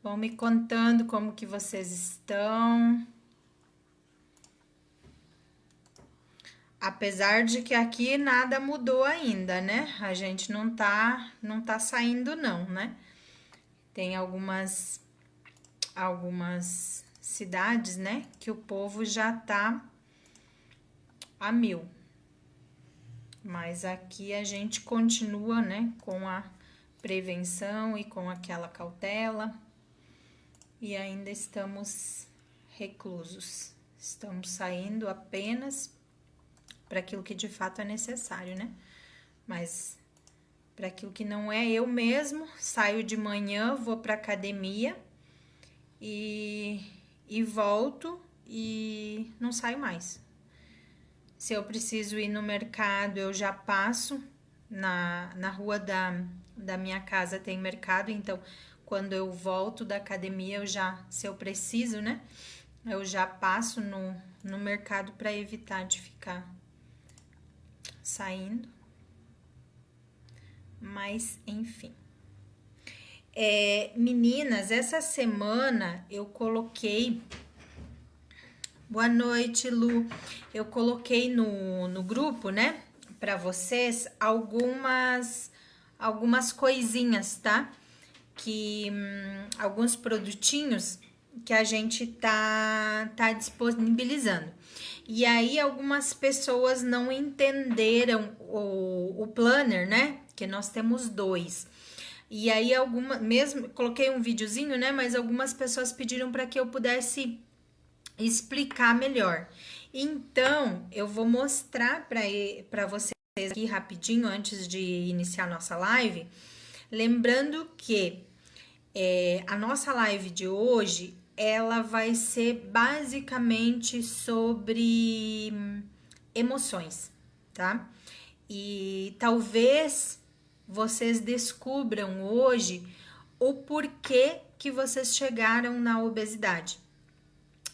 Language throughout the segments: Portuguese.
Vão me contando como que vocês estão. Apesar de que aqui nada mudou ainda, né? A gente não tá saindo não, né? Tem algumas cidades, né, que o povo já tá a mil. Mas aqui a gente continua, né, com a prevenção e com aquela cautela. E ainda estamos reclusos. Estamos saindo apenas para aquilo que de fato é necessário, né? Mas para aquilo que não é, eu mesmo saio de manhã, vou para academia e volto e não saio mais. Se eu preciso ir no mercado, eu já passo na rua da minha casa tem mercado, então quando eu volto da academia, eu já, se eu preciso, né? Eu já passo no mercado para evitar de ficar saindo. Mas, enfim. Meninas, essa semana eu coloquei. Boa noite, Lu. Eu coloquei no grupo, né, para vocês algumas coisinhas, tá? Que alguns produtinhos que a gente tá disponibilizando. E aí algumas pessoas não entenderam o planner, né? Que nós temos dois. E aí mesmo coloquei um videozinho, né? Mas algumas pessoas pediram para que eu pudesse explicar melhor. Então, eu vou mostrar para vocês aqui rapidinho antes de iniciar a nossa live, lembrando que a nossa live de hoje ela vai ser basicamente sobre emoções, tá? E talvez vocês descubram hoje o porquê que vocês chegaram na obesidade.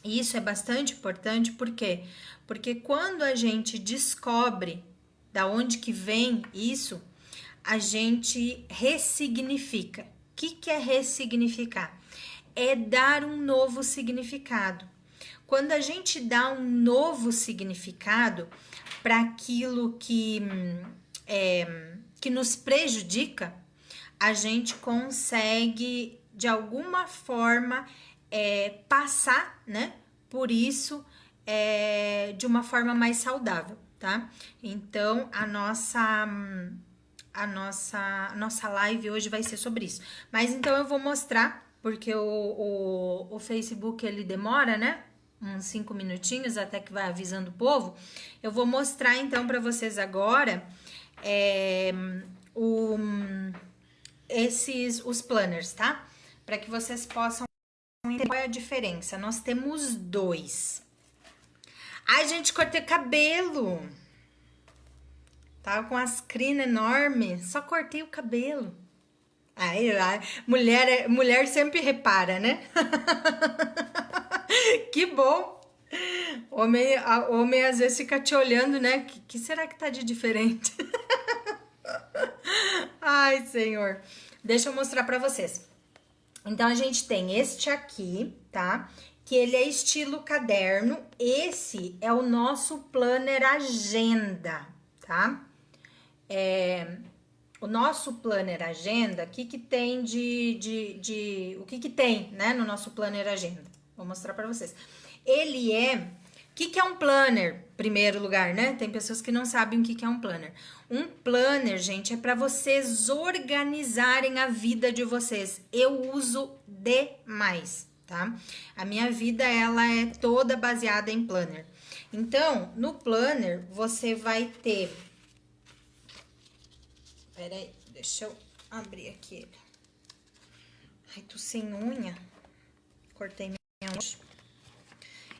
E isso é bastante importante, por quê? Porque quando a gente descobre da onde que vem isso, a gente ressignifica. O que é ressignificar? É dar um novo significado. Quando a gente dá um novo significado para aquilo que nos prejudica, a gente consegue de alguma forma passar, né, por isso de uma forma mais saudável, tá? Então a nossa live hoje vai ser sobre isso. Mas então eu vou mostrar, porque o Facebook ele demora, né? Uns 5 minutinhos até que vai avisando o povo. Eu vou mostrar então para vocês agora os planners, tá? Para que vocês possam entender qual é a diferença. Nós temos dois. Ai, gente, cortei cabelo. Tava com as crinas enormes, só cortei o cabelo. Ai, mulher sempre repara, né? Que bom. Homem às vezes fica te olhando, né? Que será que tá de diferente? Ai, Senhor. Deixa eu mostrar pra vocês. Então, a gente tem este aqui, tá? Que ele é estilo caderno. Esse é o nosso planner agenda, tá? O nosso planner agenda, o que tem o que tem, né, no nosso planner agenda? Vou mostrar para vocês. Ele o que é um planner? Primeiro lugar, né? Tem pessoas que não sabem o que é um planner. Um planner, gente, é para vocês organizarem a vida de vocês. Eu uso demais, tá? A minha vida, ela é toda baseada em planner. Então, no planner, você vai ter... Pera aí, deixa eu abrir aqui ele. Ai, tô sem unha. Cortei minha unha.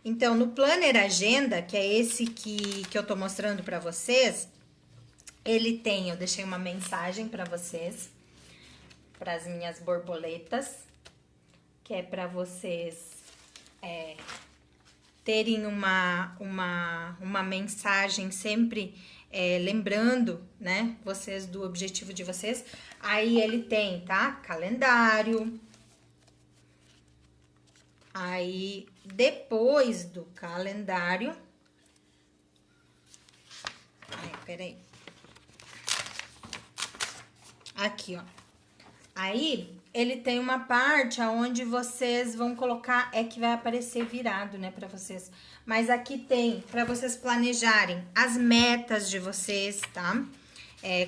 Então, no Planner Agenda, que é esse que eu tô mostrando pra vocês, ele tem, eu deixei uma mensagem pra vocês, pras minhas borboletas, que é pra vocês terem uma mensagem sempre lembrando, né, vocês do objetivo de vocês. Aí ele tem, tá? Calendário, Aí, depois do calendário... Ai, peraí. Aqui, ó. Aí, ele tem uma parte onde vocês vão colocar... É que vai aparecer virado, né, pra vocês. Mas aqui tem pra vocês planejarem as metas de vocês, tá?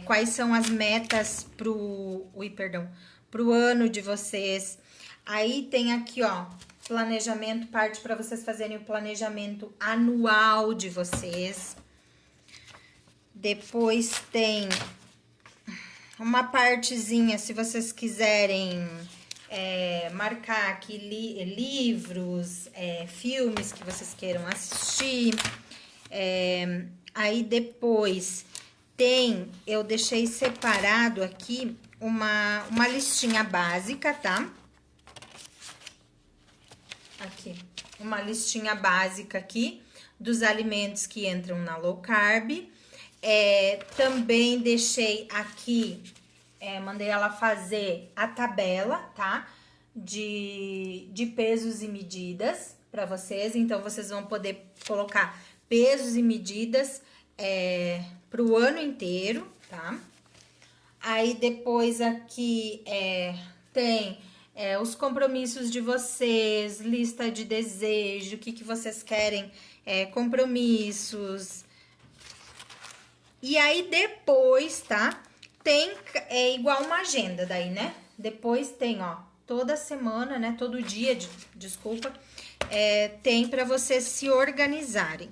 Quais são as metas pro ano de vocês. Aí tem aqui, ó, planejamento, parte para vocês fazerem o planejamento anual de vocês. Depois tem uma partezinha, se vocês quiserem marcar aqui livros, filmes que vocês queiram assistir. Aí depois eu deixei separado aqui uma listinha básica, tá? Aqui, uma listinha básica aqui dos alimentos que entram na low carb. Também deixei aqui, mandei ela fazer a tabela, tá? De pesos e medidas para vocês. Então, vocês vão poder colocar pesos e medidas para o ano inteiro, tá? Aí, depois aqui tem os compromissos de vocês, lista de desejo, o que vocês querem, compromissos. E aí, depois, tá? Tem igual uma agenda daí, né? Depois tem, ó, toda semana, né? Todo dia, desculpa, tem para vocês se organizarem.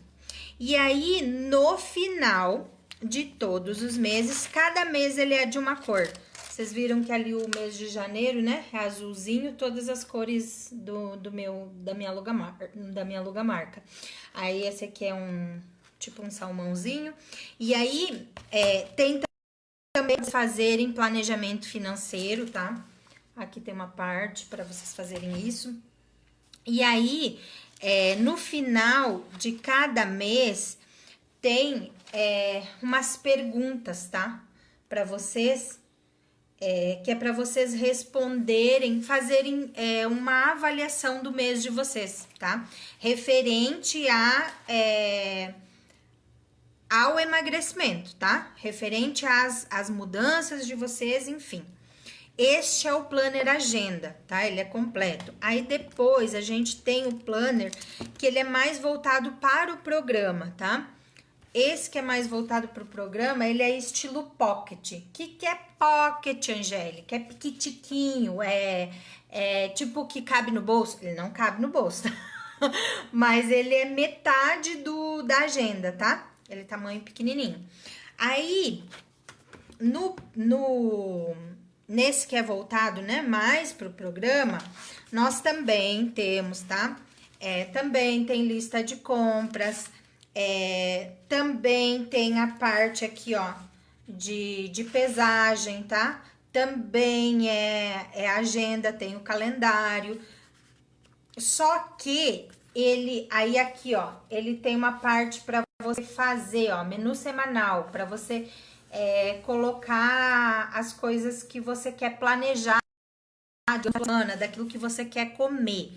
E aí, no final de todos os meses, cada mês ele é de uma cor. Vocês viram que ali o mês de janeiro, né, é azulzinho, todas as cores da minha logomarca. Aí esse aqui é tipo um salmãozinho. E aí, tem também fazerem planejamento financeiro, tá? Aqui tem uma parte para vocês fazerem isso. E aí, no final de cada mês, tem umas perguntas, tá? Para vocês, que é para vocês responderem, fazerem uma avaliação do mês de vocês, tá? Referente ao emagrecimento, tá? Referente às mudanças de vocês, enfim. Este é o Planner Agenda, tá? Ele é completo. Aí depois a gente tem o Planner, que ele é mais voltado para o programa, tá? Esse que é mais voltado para o programa, ele é estilo pocket. O que é pocket, Angélica? É piquitiquinho, tipo que cabe no bolso. Ele não cabe no bolso, tá? Mas ele é metade da agenda, tá? Ele é tamanho pequenininho. Aí, nesse que é voltado, né, mais pro programa, nós também temos, tá? Também tem lista de compras, também tem a parte aqui, ó, de pesagem, tá? Também é agenda, tem o calendário. Só que aí aqui, ó, ele tem uma parte para você fazer, ó, menu semanal, para você colocar as coisas que você quer planejar de semana, daquilo que você quer comer,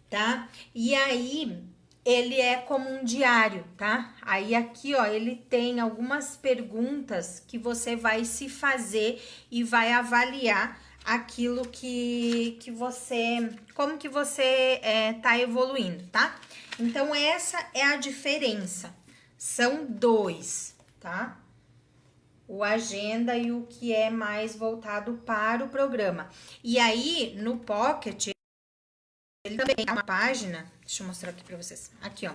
tá? E aí, ele é como um diário, tá? Aí aqui, ó, ele tem algumas perguntas que você vai se fazer e vai avaliar aquilo que você, como que você tá evoluindo, tá? Então, essa é a diferença. São dois, tá? O agenda e o que é mais voltado para o programa. E aí, no Pocket, ele também tem uma página, deixa eu mostrar aqui pra vocês. Aqui, ó,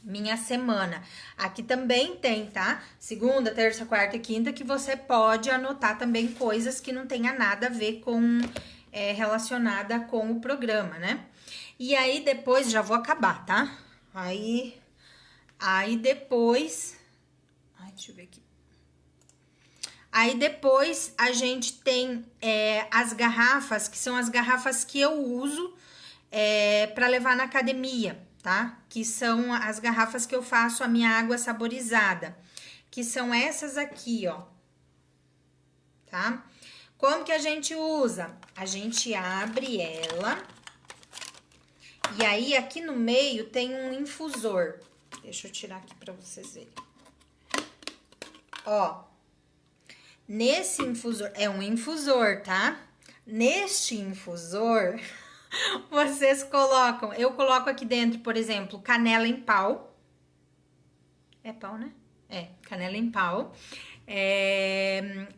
minha semana. Aqui também tem, tá? Segunda, terça, quarta e quinta, que você pode anotar também coisas que não tenha nada a ver com, relacionada com o programa, né? E aí, depois, já vou acabar, tá? Aí depois... Ai, deixa eu ver aqui. Aí depois a gente tem as garrafas, que são as garrafas que eu uso para levar na academia, tá? Que são as garrafas que eu faço a minha água saborizada, que são essas aqui, ó, tá? Como que a gente usa? A gente abre ela E aí, aqui no meio tem um infusor. Deixa eu tirar aqui pra vocês verem. Ó, nesse infusor, é um infusor, tá? Neste infusor, vocês colocam, eu coloco aqui dentro, por exemplo, canela em pau. É pau, né? É, canela em pau.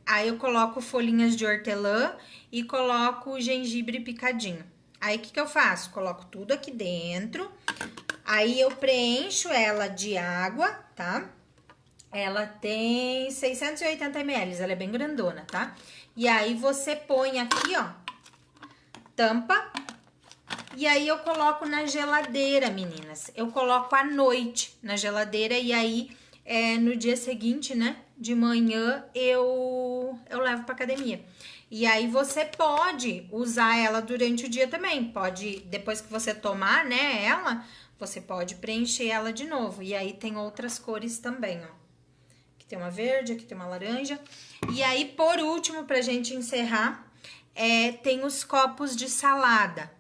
Aí eu coloco folhinhas de hortelã e coloco gengibre picadinho. Aí, o que eu faço? Coloco tudo aqui dentro. Aí, eu preencho ela de água, tá? Ela tem 680 ml, ela é bem grandona, tá? E aí, você põe aqui, ó, tampa. E aí, eu coloco na geladeira, meninas. Eu coloco à noite na geladeira e aí, no dia seguinte, né, de manhã, eu levo pra academia. E aí, você pode usar ela durante o dia também. Pode, depois que você tomar, né, ela, você pode preencher ela de novo. E aí, tem outras cores também, ó. Aqui tem uma verde, aqui tem uma laranja. E aí, por último, pra gente encerrar, tem os copos de salada.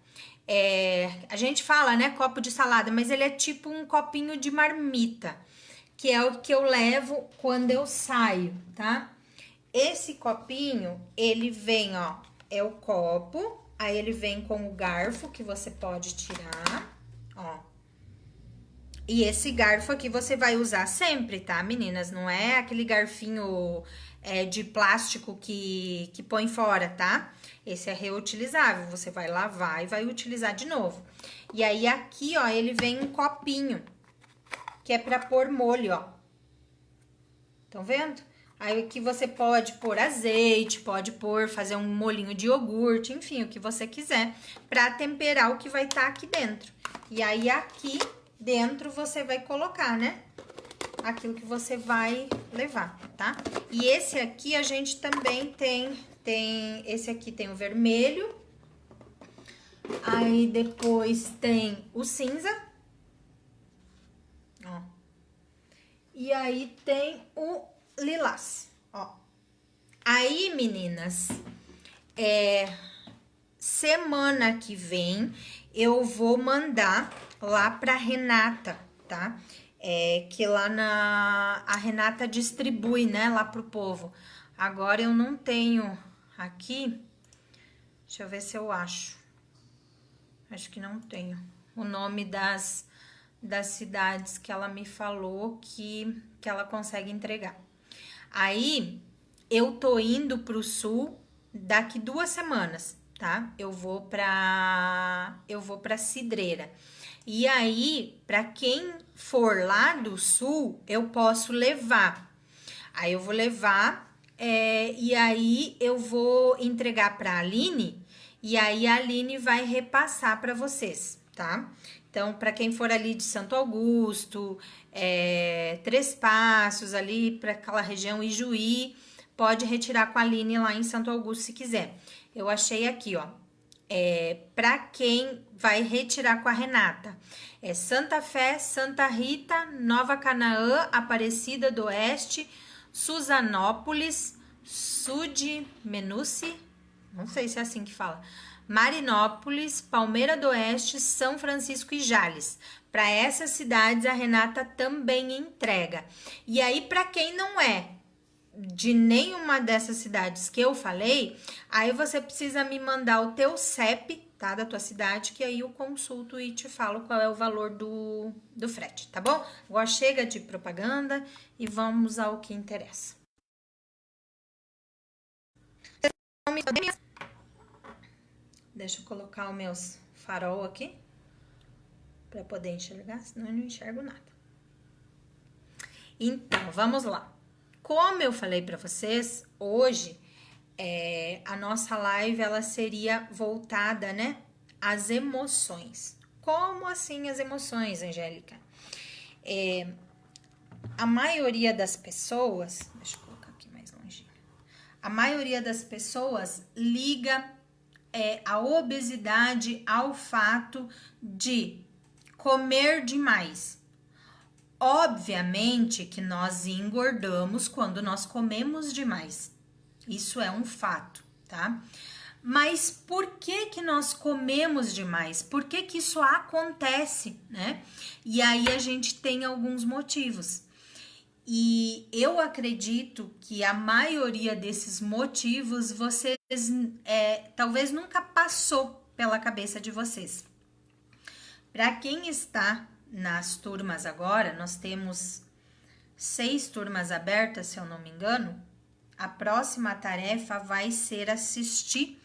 A gente fala, né, copo de salada, mas ele é tipo um copinho de marmita, que é o que eu levo quando eu saio, tá? Esse copinho, ele vem, ó, é o copo, aí ele vem com o garfo que você pode tirar, ó. E esse garfo aqui você vai usar sempre, tá, meninas? Não é aquele garfinho de plástico que põe fora, tá? Esse é reutilizável, você vai lavar e vai utilizar de novo. E aí, aqui, ó, ele vem um copinho, que é pra pôr molho, ó. Estão vendo? Aí, aqui você pode pôr azeite, pode pôr, fazer um molhinho de iogurte, enfim, o que você quiser, pra temperar o que vai estar aqui dentro. E aí, aqui dentro você vai colocar, né, aquilo que você vai levar, tá? E esse aqui a gente também tem esse aqui tem o vermelho, aí depois tem o cinza, ó, e aí tem o lilás, ó. Aí, meninas, semana que vem eu vou mandar lá pra Renata, tá? Que lá a Renata distribui, né, lá pro povo. Agora eu não tenho aqui, deixa eu ver se eu acho. Acho que não tenho o nome das cidades que ela me falou que ela consegue entregar. Aí, eu tô indo pro sul daqui 2 semanas, tá? Eu vou pra Cidreira. E aí, pra quem for lá do sul, eu posso levar. Aí, eu vou levar, e aí eu vou entregar pra Aline, e aí a Aline vai repassar pra vocês, tá? Então, para quem for ali de Santo Augusto, Três Passos, ali para aquela região, Ijuí, pode retirar com a Aline lá em Santo Augusto se quiser. Eu achei aqui, ó, para quem vai retirar com a Renata. Santa Fé, Santa Rita, Nova Canaã, Aparecida do Oeste, Suzanópolis, Menuci, não sei se é assim que fala, Marinópolis, Palmeira do Oeste, São Francisco e Jales. Para essas cidades a Renata também entrega. E aí, para quem não é de nenhuma dessas cidades que eu falei, aí você precisa me mandar o teu CEP, tá, da tua cidade, que aí eu consulto e te falo qual é o valor do frete, tá bom? Agora chega de propaganda e vamos ao que interessa. Deixa eu colocar os meus farol aqui para poder enxergar, senão eu não enxergo nada. Então, vamos lá. Como eu falei para vocês, hoje a nossa live ela seria voltada, né, às emoções. Como assim as emoções, Angélica? A maioria das pessoas, deixa eu colocar aqui mais longe. A maioria das pessoas liga a obesidade ao fato de comer demais. Obviamente que nós engordamos quando nós comemos demais. Isso é um fato, tá? Mas por que que nós comemos demais? Por que que isso acontece, né? E aí a gente tem alguns motivos. E eu acredito que a maioria desses motivos vocês talvez nunca passou pela cabeça de vocês. Para quem está nas turmas agora, nós temos 6 turmas abertas, se eu não me engano. A próxima tarefa vai ser assistir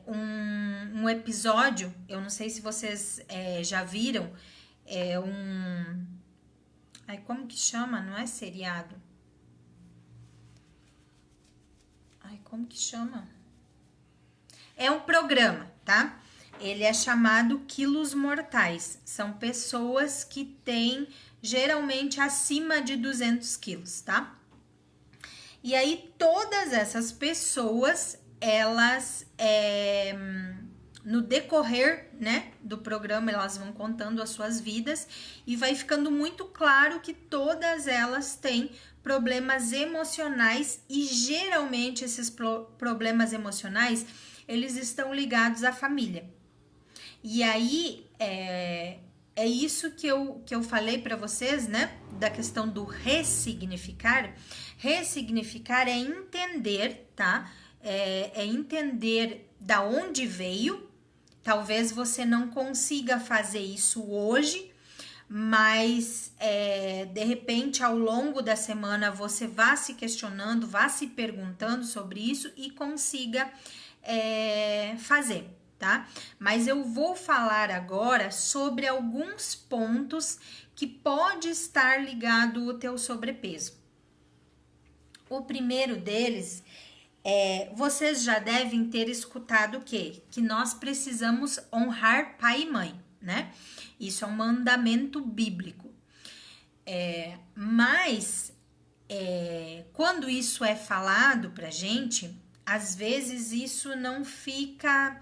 um episódio. Eu não sei se vocês já viram. Ai, como que chama? Não é seriado. Ai, como que chama? É um programa, tá? Ele é chamado Quilos Mortais. São pessoas que têm geralmente acima de 200 quilos, tá? E aí, todas essas pessoas, elas, no decorrer, né, do programa, elas vão contando as suas vidas e vai ficando muito claro que todas elas têm problemas emocionais e geralmente esses problemas emocionais, eles estão ligados à família. E aí, é isso que eu falei para vocês, né? Da questão do ressignificar. Ressignificar é entender, tá? É entender da onde veio. Talvez você não consiga fazer isso hoje, mas de repente ao longo da semana você vá se questionando, vá se perguntando sobre isso e consiga fazer, tá? Mas eu vou falar agora sobre alguns pontos que pode estar ligado ao teu sobrepeso. O primeiro deles vocês já devem ter escutado o quê? Que nós precisamos honrar pai e mãe, né? Isso é um mandamento bíblico. Mas quando isso é falado pra gente, às vezes isso não fica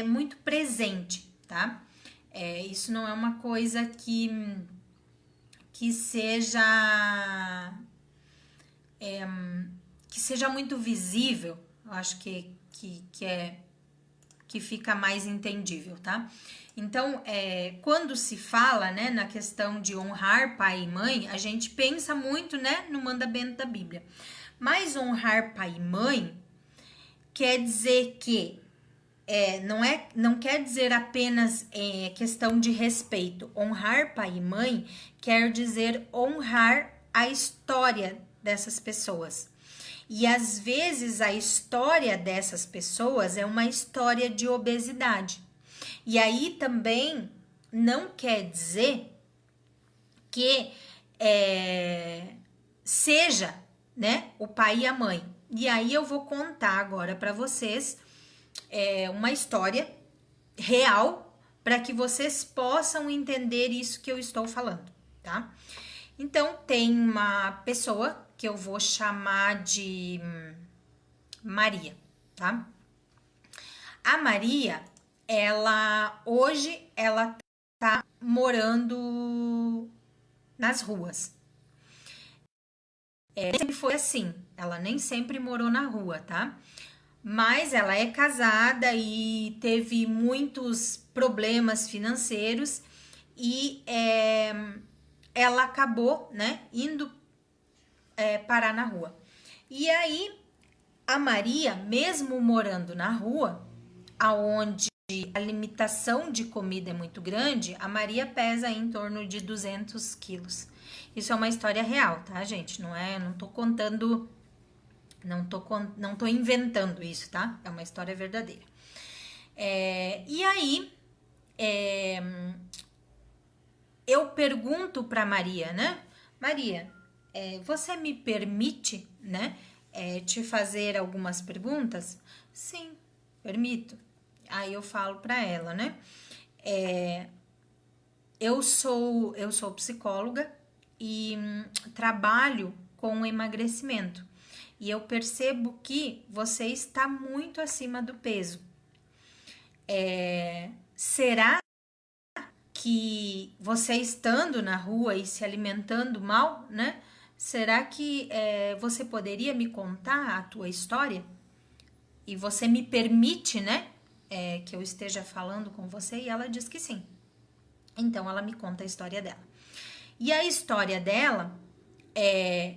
muito presente, tá? Isso não é uma coisa que seja muito visível. Eu acho que fica mais entendível, tá? Então, quando se fala, né, na questão de honrar pai e mãe, a gente pensa muito, né, no mandamento da Bíblia. Mas honrar pai e mãe quer dizer que não quer dizer apenas questão de respeito. Honrar pai e mãe quer dizer honrar a história dessas pessoas. E às vezes a história dessas pessoas é uma história de obesidade. E aí também não quer dizer que seja, né, o pai e a mãe. E aí eu vou contar agora para vocês uma história real para que vocês possam entender isso que eu estou falando, tá? Então, tem uma pessoa que eu vou chamar de Maria, tá? A Maria, hoje ela tá morando nas ruas. Sempre foi assim, ela nem sempre morou na rua, tá? Mas ela é casada e teve muitos problemas financeiros e ela acabou, né, indo parar na rua. E aí, a Maria, mesmo morando na rua, aonde a limitação de comida é muito grande, a Maria pesa em torno de 200 quilos. Isso é uma história real, tá, gente? Não tô contando, não tô inventando isso, tá? É uma história verdadeira. E aí, eu pergunto para Maria, né? Maria, você me permite, né, te fazer algumas perguntas? Sim, permito. Aí eu falo para ela, né? Eu sou psicóloga e trabalho com emagrecimento. E eu percebo que você está muito acima do peso. Será que você estando na rua e se alimentando mal, né? Será que você poderia me contar a tua história? e você me permite, né, que eu esteja falando com você? E ela diz que sim. Então, ela me conta a história dela. E a história dela é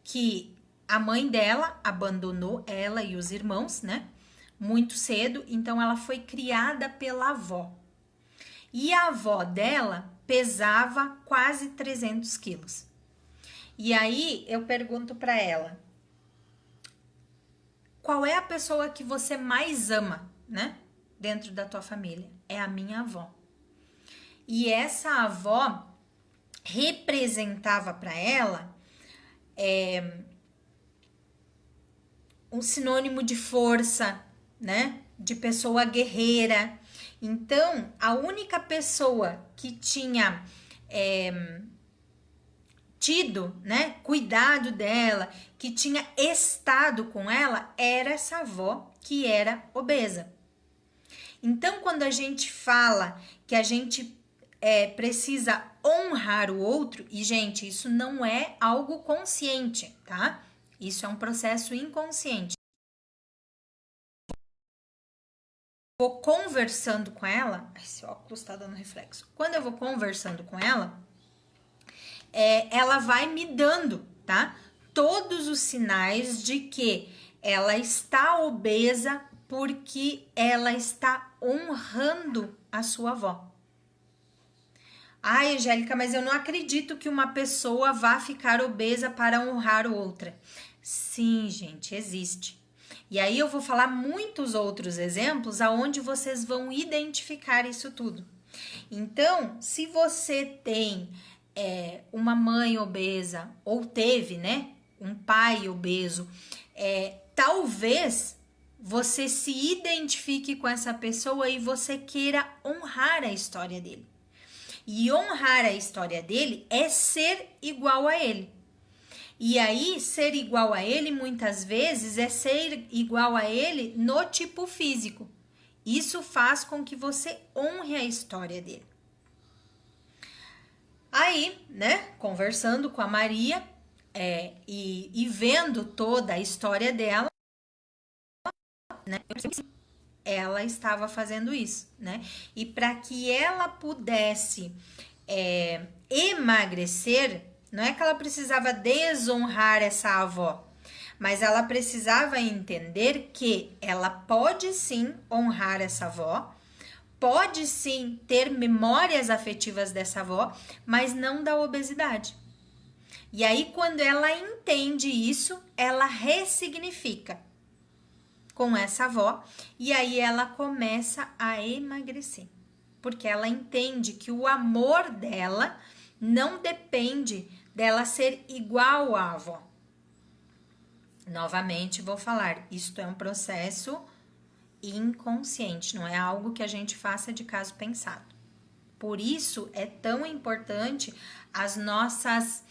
que a mãe dela abandonou ela e os irmãos, né, muito cedo. Então, ela foi criada pela avó. E a avó dela pesava quase 300 quilos. E aí, eu pergunto para ela, qual é a pessoa que você mais ama, né? Dentro da tua família? É a minha avó. E essa avó representava para ela um sinônimo de força, né? De pessoa guerreira. Então, a única pessoa que tinha tido, né, cuidado dela, que tinha estado com ela, era essa avó que era obesa. Então, quando a gente fala que a gente precisa honrar o outro, e gente, isso não é algo consciente, tá? Isso é um processo inconsciente. Vou conversando com ela, esse óculos tá dando reflexo. Quando eu vou conversando com ela, ela vai me dando, tá? Todos os sinais de que ela está obesa porque ela está honrando a sua avó. Ai, Angélica, mas eu não acredito que uma pessoa vá ficar obesa para honrar outra. Sim, gente, existe. E aí eu vou falar muitos outros exemplos aonde vocês vão identificar isso tudo. Então, se você tem uma mãe obesa ou teve, né, um pai obeso, talvez você se identifique com essa pessoa e você queira honrar a história dele. E honrar a história dele é ser igual a ele. E aí, ser igual a ele, muitas vezes, é ser igual a ele no tipo físico. Isso faz com que você honre a história dele. Aí, né, conversando com a Maria e vendo toda a história dela, né, ela estava fazendo isso, né? E para que ela pudesse emagrecer, não é que ela precisava desonrar essa avó, mas ela precisava entender que ela pode sim honrar essa avó, pode sim ter memórias afetivas dessa avó, mas não da obesidade. E aí, quando ela entende isso, ela ressignifica com essa avó e aí ela começa a emagrecer, porque ela entende que o amor dela não depende dela ser igual à avó. Novamente vou falar, isto é um processo inconsciente, não é algo que a gente faça de caso pensado. Por isso é tão importante as nossas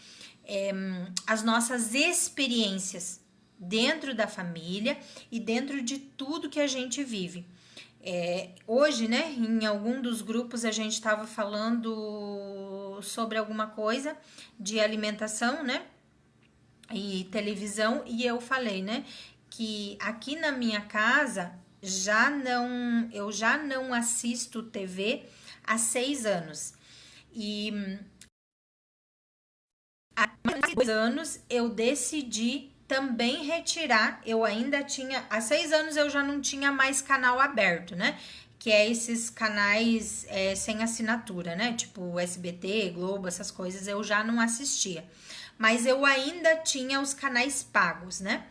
experiências dentro da família e dentro de tudo que a gente vive. Hoje, né, em algum dos grupos a gente estava falando sobre alguma coisa de alimentação, né, e televisão, e eu falei, né, que aqui na minha casa eu já não assisto TV há 6 anos. E há 2 anos eu decidi também retirar, eu ainda tinha, há 6 anos eu já não tinha mais canal aberto, né? Que é esses canais sem assinatura, né? Tipo SBT, Globo, essas coisas eu já não assistia. Mas eu ainda tinha os canais pagos, né?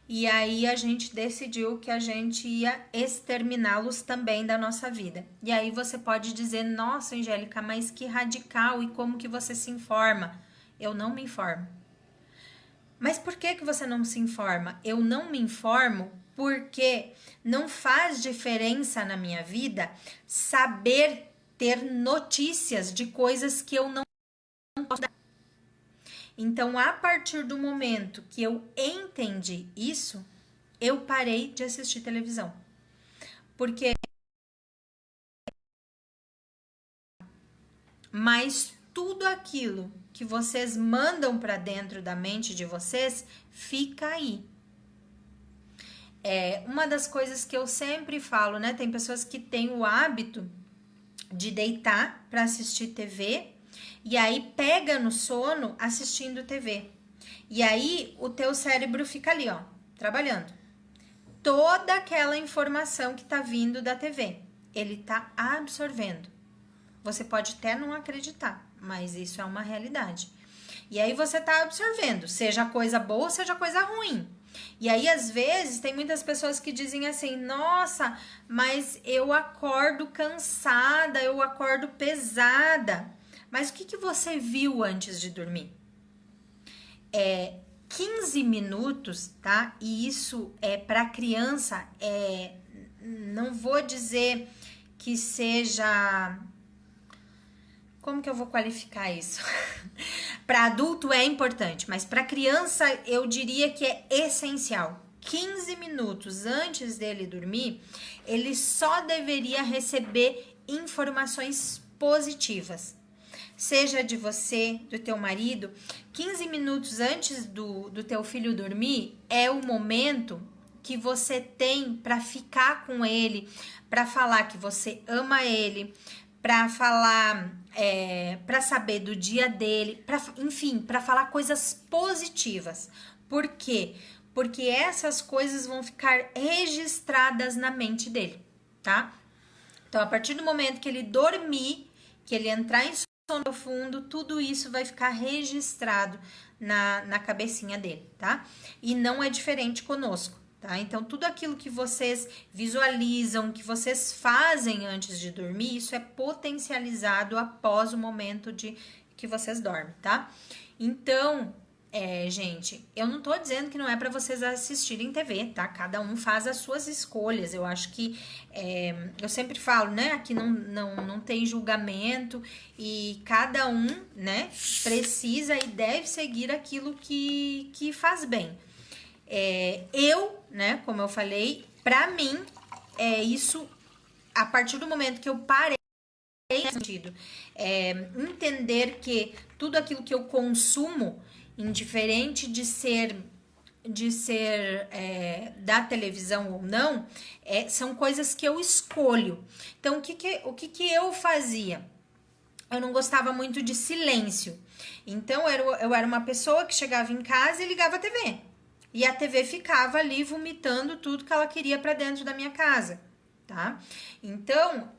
E aí a gente decidiu que a gente ia exterminá-los também da nossa vida. E aí você pode dizer, nossa, Angélica, mas que radical, e como que você se informa? Eu não me informo. Mas por que você não se informa? Eu não me informo porque não faz diferença na minha vida saber ter notícias de coisas que eu não posso dar. Então, a partir do momento que eu entendi isso, eu parei de assistir televisão. Porque mas tudo aquilo que vocês mandam para dentro da mente de vocês fica aí. Uma das coisas que eu sempre falo, né? Tem pessoas que têm o hábito de deitar para assistir TV e aí pega no sono assistindo TV. E aí o teu cérebro fica ali, ó, trabalhando. Toda aquela informação que tá vindo da TV, ele tá absorvendo. Você pode até não acreditar, mas isso é uma realidade. E aí você tá absorvendo, seja coisa boa, seja coisa ruim. E aí, às vezes, tem muitas pessoas que dizem assim, nossa, mas eu acordo cansada, eu acordo pesada. Mas o que você viu antes de dormir? 15 minutos, tá? E isso para criança, não vou dizer que seja... Como que eu vou qualificar isso? Para adulto é importante, mas para criança eu diria que é essencial. 15 minutos antes dele dormir, ele só deveria receber informações positivas. Seja de você, do teu marido, 15 minutos antes do teu filho dormir é o momento que você tem para ficar com ele, para falar que você ama ele, para falar, para saber do dia dele, enfim, para falar coisas positivas. Por quê? Porque essas coisas vão ficar registradas na mente dele, tá? Então, a partir do momento que ele dormir, que ele entrar em sono profundo, tudo isso vai ficar registrado na cabecinha dele, tá? E não é diferente conosco, tá? Então, tudo aquilo que vocês visualizam, que vocês fazem antes de dormir, isso é potencializado após o momento de que vocês dormem, tá? Então, gente, eu não tô dizendo que não é para vocês assistirem TV, tá? Cada um faz as suas escolhas. Eu acho que, eu sempre falo, né? Aqui não tem julgamento e cada um, né, precisa e deve seguir aquilo que faz bem. Né, como eu falei, pra mim, isso, a partir do momento que eu parei, sentido, entender que tudo aquilo que eu consumo, indiferente de ser da televisão ou não, são coisas que eu escolho. Então, o que eu fazia? Eu não gostava muito de silêncio. Então, eu era uma pessoa que chegava em casa e ligava a TV. E a TV ficava ali vomitando tudo que ela queria para dentro da minha casa, tá? Então,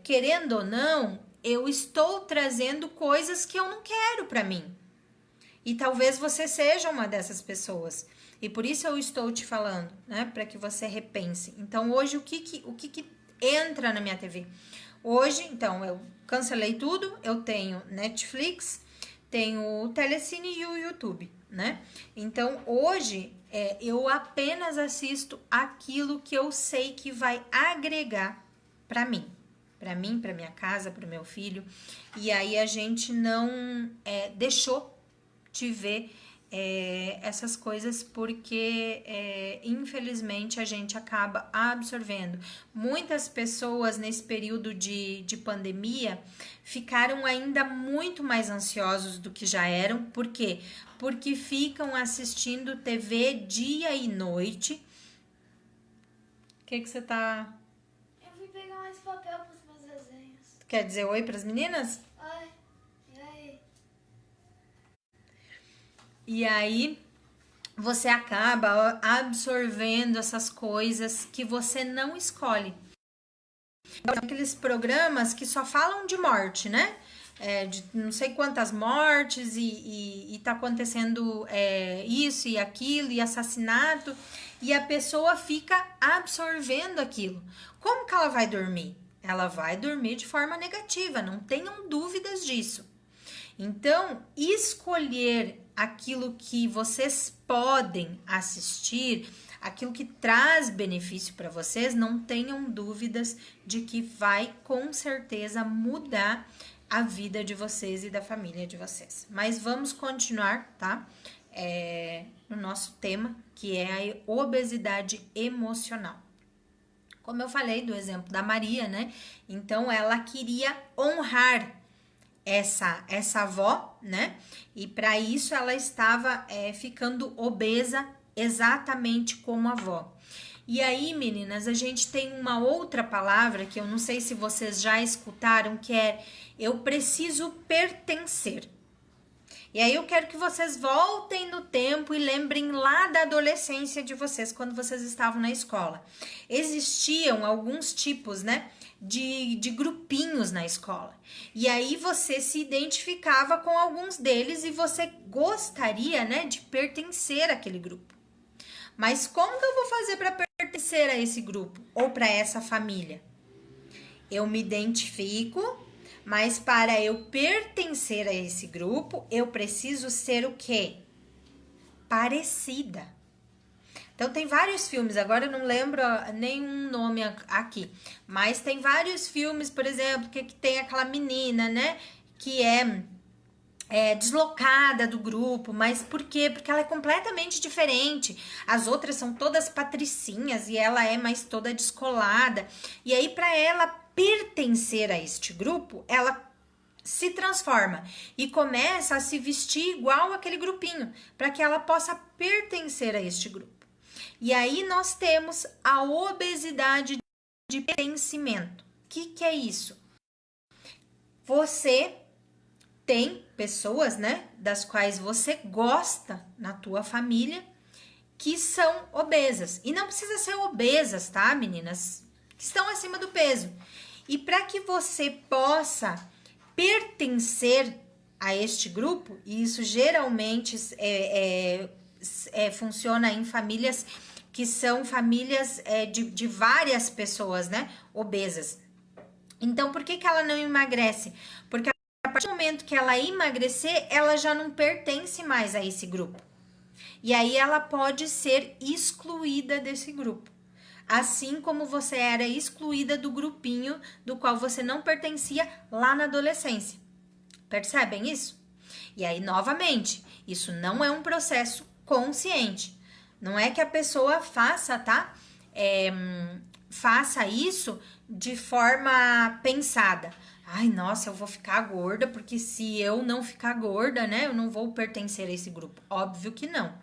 querendo ou não, eu estou trazendo coisas que eu não quero para mim. E talvez você seja uma dessas pessoas. E por isso eu estou te falando, né? Para que você repense. Então, hoje, o que entra na minha TV? Hoje, então, eu cancelei tudo. Eu tenho Netflix, tenho o Telecine e o YouTube, né? Então, hoje, eu apenas assisto aquilo que eu sei que vai agregar para mim. Para mim, para minha casa, para o meu filho. E aí, a gente não deixou de ver essas coisas porque infelizmente a gente acaba absorvendo. Muitas pessoas nesse período de pandemia ficaram ainda muito mais ansiosos do que já eram. Por quê? Porque ficam assistindo TV dia e noite. O que você tá... Eu fui pegar mais papel para os meus desenhos. Quer dizer oi para as meninas? E aí você acaba absorvendo essas coisas que você não escolhe. Aqueles programas que só falam de morte, né? De não sei quantas mortes e tá acontecendo isso e aquilo e assassinato e a pessoa fica absorvendo aquilo. Como que ela vai dormir? Ela vai dormir de forma negativa, não tenham dúvidas disso. Então, escolher aquilo que vocês podem assistir, aquilo que traz benefício para vocês, não tenham dúvidas de que vai com certeza mudar a vida de vocês e da família de vocês. Mas vamos continuar, tá? No nosso tema, que é a obesidade emocional. Como eu falei do exemplo da Maria, né? Então, ela queria honrar essa avó, né? E para isso ela estava ficando obesa exatamente como a avó. E aí, meninas, a gente tem uma outra palavra que eu não sei se vocês já escutaram, que é eu preciso pertencer. E aí eu quero que vocês voltem no tempo e lembrem lá da adolescência de vocês, quando vocês estavam na escola. Existiam alguns tipos, né, de grupinhos na escola. E aí você se identificava com alguns deles e você gostaria, né, de pertencer àquele grupo. Mas como que eu vou fazer para pertencer a esse grupo ou para essa família? Eu me identifico, mas para eu pertencer a esse grupo, eu preciso ser o quê? Parecida. Então tem vários filmes, agora eu não lembro nenhum nome aqui, mas tem vários filmes, por exemplo, que tem aquela menina, né, que é deslocada do grupo, mas por quê? Porque ela é completamente diferente. As outras são todas patricinhas e ela é mais toda descolada. E aí, para ela pertencer a este grupo, ela se transforma e começa a se vestir igual aquele grupinho, para que ela possa pertencer a este grupo. E aí nós temos a obesidade de pertencimento. O que é isso? Você tem pessoas, né, das quais você gosta na tua família que são obesas. E não precisa ser obesas, tá, meninas? Que estão acima do peso. E para que você possa pertencer a este grupo, e isso geralmente funciona em famílias que são famílias de várias pessoas, né, obesas. Então, por que ela não emagrece? Porque a partir do momento que ela emagrecer, ela já não pertence mais a esse grupo. E aí ela pode ser excluída desse grupo. Assim como você era excluída do grupinho do qual você não pertencia lá na adolescência. Percebem isso? E aí, novamente, isso não é um processo consciente. Não é que a pessoa faça, tá? Faça isso de forma pensada. Ai, nossa, eu vou ficar gorda, porque se eu não ficar gorda, né, eu não vou pertencer a esse grupo. Óbvio que não.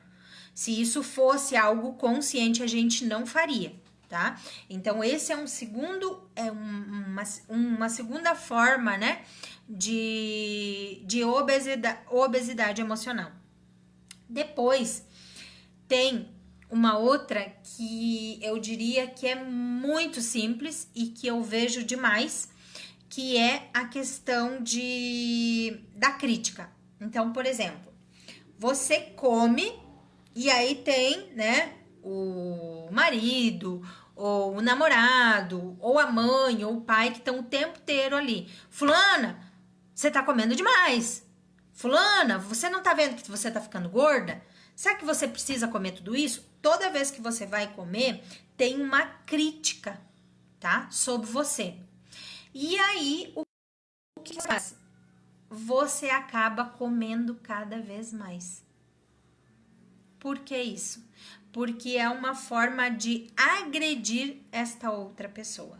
Se isso fosse algo consciente, a gente não faria, tá? Então, esse é um segundo, uma segunda forma, né, de obesidade emocional. Depois, tem uma outra que eu diria que é muito simples e que eu vejo demais, que é a questão da crítica. Então, por exemplo, você come e aí tem, né, o marido, ou o namorado, ou a mãe, ou o pai que estão o tempo inteiro ali. Fulana, você tá comendo demais. Fulana, você não tá vendo que você tá ficando gorda? Será que você precisa comer tudo isso? Toda vez que você vai comer, tem uma crítica, tá? Sobre você. E aí, o que você faz? Você acaba comendo cada vez mais. Por que isso? Porque é uma forma de agredir esta outra pessoa.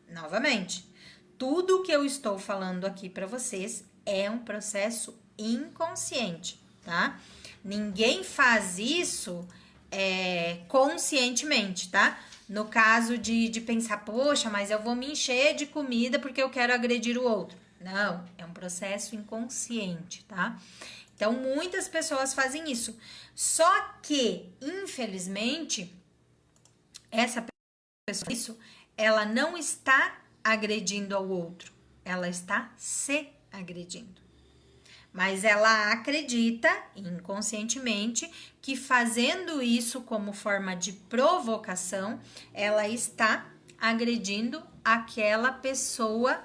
Novamente, tudo que eu estou falando aqui para vocês é um processo inconsciente, tá? Ninguém faz isso conscientemente, tá? No caso de pensar, poxa, mas eu vou me encher de comida porque eu quero agredir o outro. Não, é um processo inconsciente, tá? Então, muitas pessoas fazem isso. Só que, infelizmente, essa pessoa, ela não está agredindo ao outro. Ela está se agredindo. Mas ela acredita, inconscientemente, que fazendo isso como forma de provocação, ela está agredindo aquela pessoa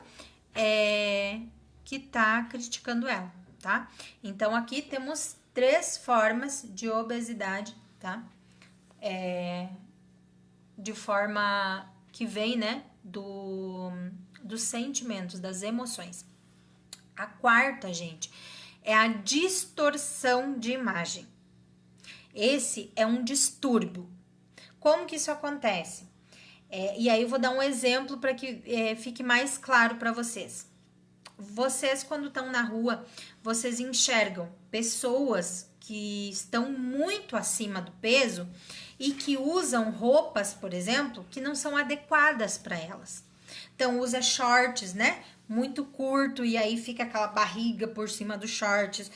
que está criticando ela, tá? Então, aqui temos 3 formas de obesidade, tá? De forma que vem, né, dos sentimentos, das emoções. A quarta, gente, é a distorção de imagem. Esse é um distúrbio. Como que isso acontece? E aí eu vou dar um exemplo para que fique mais claro para vocês. Vocês, quando estão na rua, vocês enxergam pessoas que estão muito acima do peso e que usam roupas, por exemplo, que não são adequadas para elas. Então usa shorts, né? Muito curto e aí fica aquela barriga por cima dos shorts.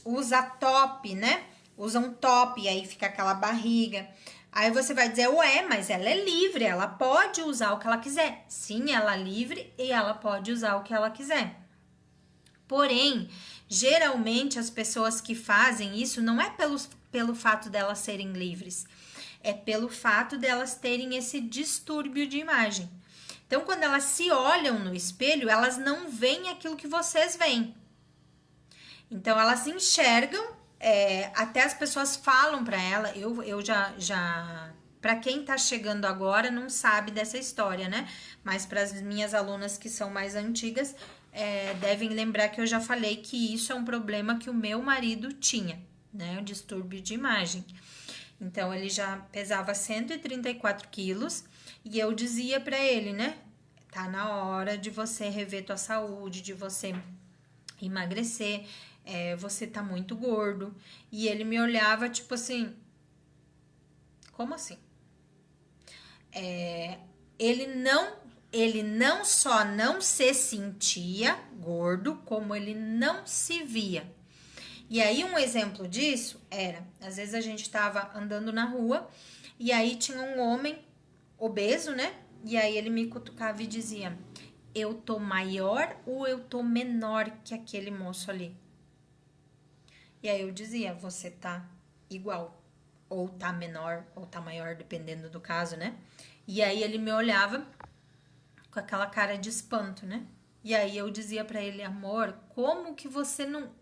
Usa top, né? Usa um top e aí fica aquela barriga. Aí você vai dizer, ué, mas ela é livre, ela pode usar o que ela quiser. Sim, ela é livre e ela pode usar o que ela quiser. Porém, geralmente as pessoas que fazem isso não é pelo fato delas serem livres, é pelo fato delas terem esse distúrbio de imagem. Então, quando elas se olham no espelho, elas não veem aquilo que vocês veem. Então, elas enxergam, até as pessoas falam para ela, eu já para quem tá chegando agora não sabe dessa história, né? Mas para as minhas alunas que são mais antigas, devem lembrar que eu já falei que isso é um problema que o meu marido tinha, né? O distúrbio de imagem. Então, ele já pesava 134 quilos e eu dizia para ele, né? Tá na hora de você rever tua saúde, de você emagrecer, você tá muito gordo. E ele me olhava tipo assim, como assim? Ele não só não se sentia gordo, como ele não se via. E aí, um exemplo disso era, às vezes a gente tava andando na rua e aí tinha um homem obeso, né? E aí ele me cutucava e dizia, eu tô maior ou eu tô menor que aquele moço ali? E aí eu dizia, você tá igual, ou tá menor, ou tá maior, dependendo do caso, né? E aí ele me olhava com aquela cara de espanto, né? E aí eu dizia pra ele, amor, como que você não...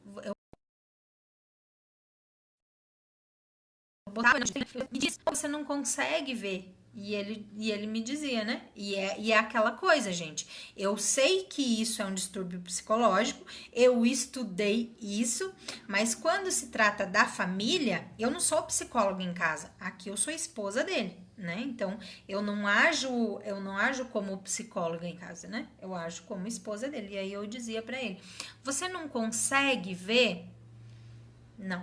Me diz, você não consegue ver. E ele me dizia, né? E é aquela coisa, gente. Eu sei que isso é um distúrbio psicológico, eu estudei isso, mas quando se trata da família, eu não sou psicóloga em casa. Aqui eu sou esposa dele, né? Então, eu não ajo como psicóloga em casa, né? Eu ajo como esposa dele. E aí eu dizia pra ele: "Você não consegue ver?" Não,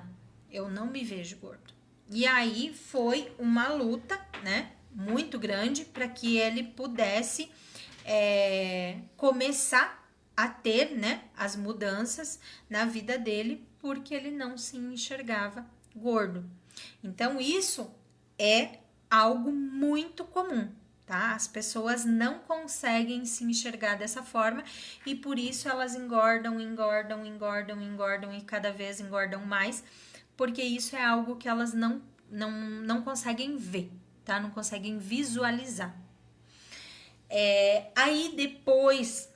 eu não me vejo gordo. E aí foi uma luta, né, muito grande para que ele pudesse começar a ter, né, as mudanças na vida dele, porque ele não se enxergava gordo. Então isso é algo muito comum, tá? As pessoas não conseguem se enxergar dessa forma e por isso elas engordam e cada vez engordam mais, porque isso é algo que elas não conseguem ver, tá? Não conseguem visualizar. Aí depois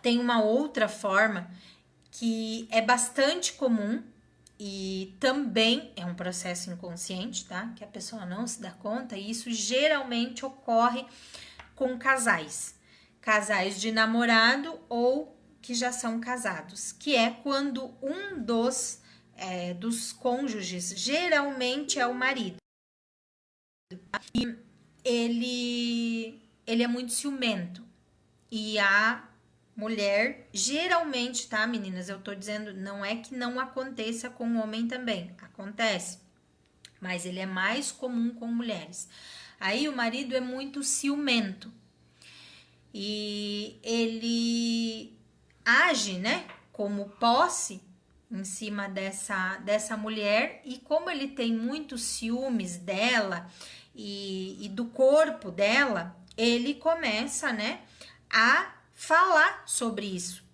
tem uma outra forma que é bastante comum e também é um processo inconsciente, tá? Que a pessoa não se dá conta, e isso geralmente ocorre com casais de namorado ou que já são casados, que é quando um dos cônjuges, geralmente é o marido, e ele é muito ciumento e a mulher, geralmente, tá, meninas? Eu tô dizendo, não é que não aconteça com o homem também, acontece, mas ele é mais comum com mulheres. Aí o marido é muito ciumento e ele age, né, como posse em cima dessa mulher, e como ele tem muitos ciúmes dela e do corpo dela, ele começa, né, a falar sobre isso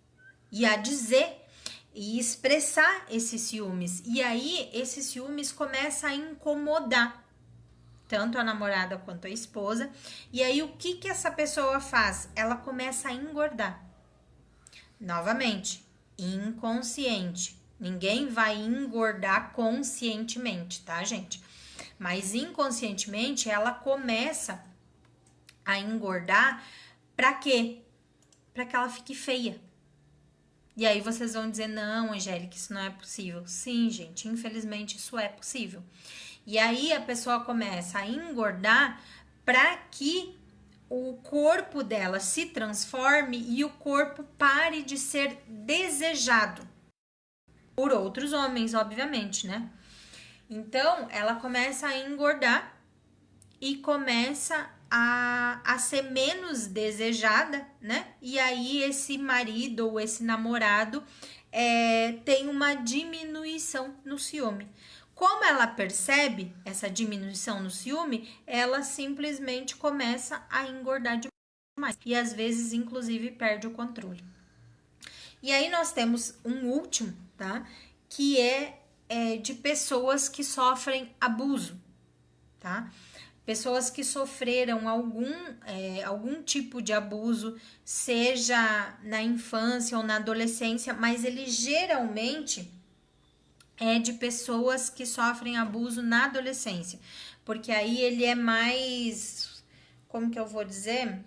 e a dizer e expressar esses ciúmes. E aí esses ciúmes começam a incomodar tanto a namorada quanto a esposa. E aí o que essa pessoa faz? Ela começa a engordar. Novamente, inconsciente. Ninguém vai engordar conscientemente, tá, gente? Mas inconscientemente ela começa a engordar para quê? Para que ela fique feia. E aí vocês vão dizer, não, Angélica, isso não é possível. Sim, gente, infelizmente isso é possível. E aí a pessoa começa a engordar para que o corpo dela se transforme e o corpo pare de ser desejado. por outros homens, obviamente, né? Então, ela começa a engordar e começa a ser menos desejada, né? E aí esse marido ou esse namorado tem uma diminuição no ciúme. Como ela percebe essa diminuição no ciúme, ela simplesmente começa a engordar demais. E às vezes, inclusive, perde o controle. E aí nós temos um último, tá? Que é de pessoas que sofrem abuso, tá? Pessoas que sofreram algum tipo de abuso, seja na infância ou na adolescência, mas ele geralmente é de pessoas que sofrem abuso na adolescência, porque aí ele é mais, como que eu vou dizer?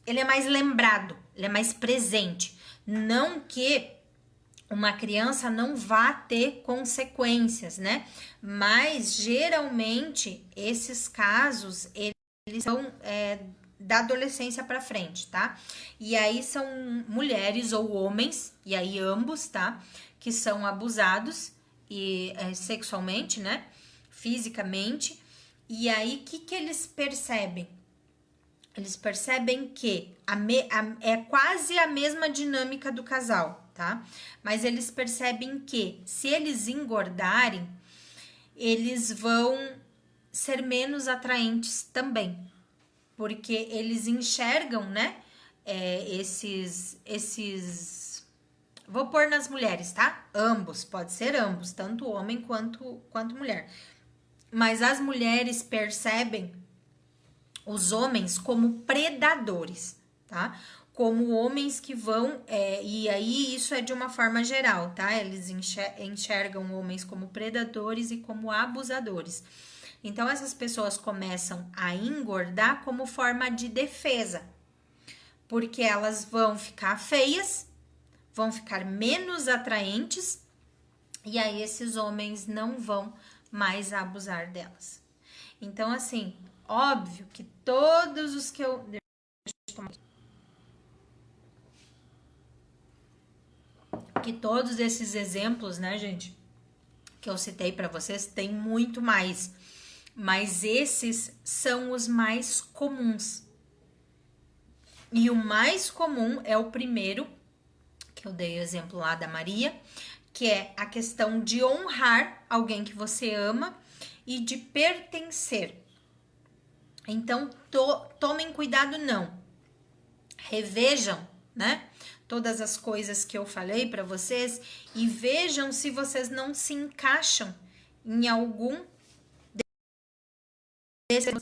Ele é mais lembrado, ele é mais presente. Não que uma criança não vá ter consequências, né? Mas geralmente esses casos eles são da adolescência para frente, tá? E aí são mulheres ou homens, e aí ambos, tá? Que são abusados e sexualmente, né? Fisicamente. E aí o que eles percebem? Eles percebem que é quase a mesma dinâmica do casal, tá? Mas eles percebem que se eles engordarem, eles vão ser menos atraentes também. Porque eles enxergam, né? Vou pôr nas mulheres, tá? Ambos, pode ser ambos, tanto homem quanto mulher. Mas as mulheres percebem os homens como predadores, tá? Como homens que vão, e aí isso é de uma forma geral, tá? Eles enxergam homens como predadores e como abusadores. Então, essas pessoas começam a engordar como forma de defesa, porque elas vão ficar feias, vão ficar menos atraentes, e aí esses homens não vão mais abusar delas. Então, assim, óbvio que todos os que eu... Que todos esses exemplos, né, gente, que eu citei para vocês, tem muito mais. Mas esses são os mais comuns. E o mais comum é o primeiro, que eu dei o exemplo lá da Maria, que é a questão de honrar alguém que você ama e de pertencer. Então, tomem cuidado, não. Revejam, né? Todas as coisas que eu falei para vocês e vejam se vocês não se encaixam em algum desses.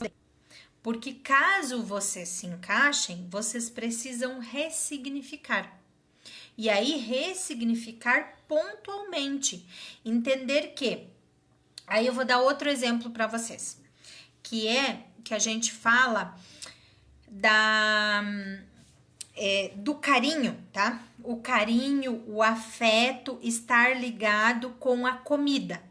Porque caso vocês se encaixem, vocês precisam ressignificar. E aí, ressignificar pontualmente. Entender que... Aí eu vou dar outro exemplo para vocês. Que é que a gente fala do carinho, tá? O carinho, o afeto, estar ligado com a comida.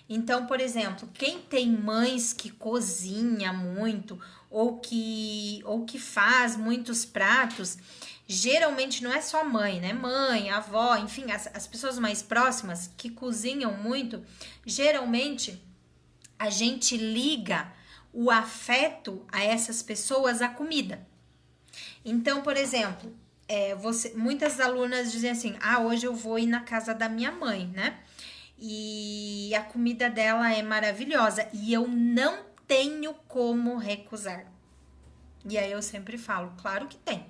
Então, por exemplo, quem tem mães que cozinha muito ou que faz muitos pratos, geralmente não é só mãe, né? Mãe, avó, enfim, as pessoas mais próximas que cozinham muito, geralmente a gente liga o afeto a essas pessoas à comida. Então, por exemplo, muitas alunas dizem assim, hoje eu vou ir na casa da minha mãe, né? E a comida dela é maravilhosa e eu não tenho como recusar. E aí eu sempre falo, claro que tem.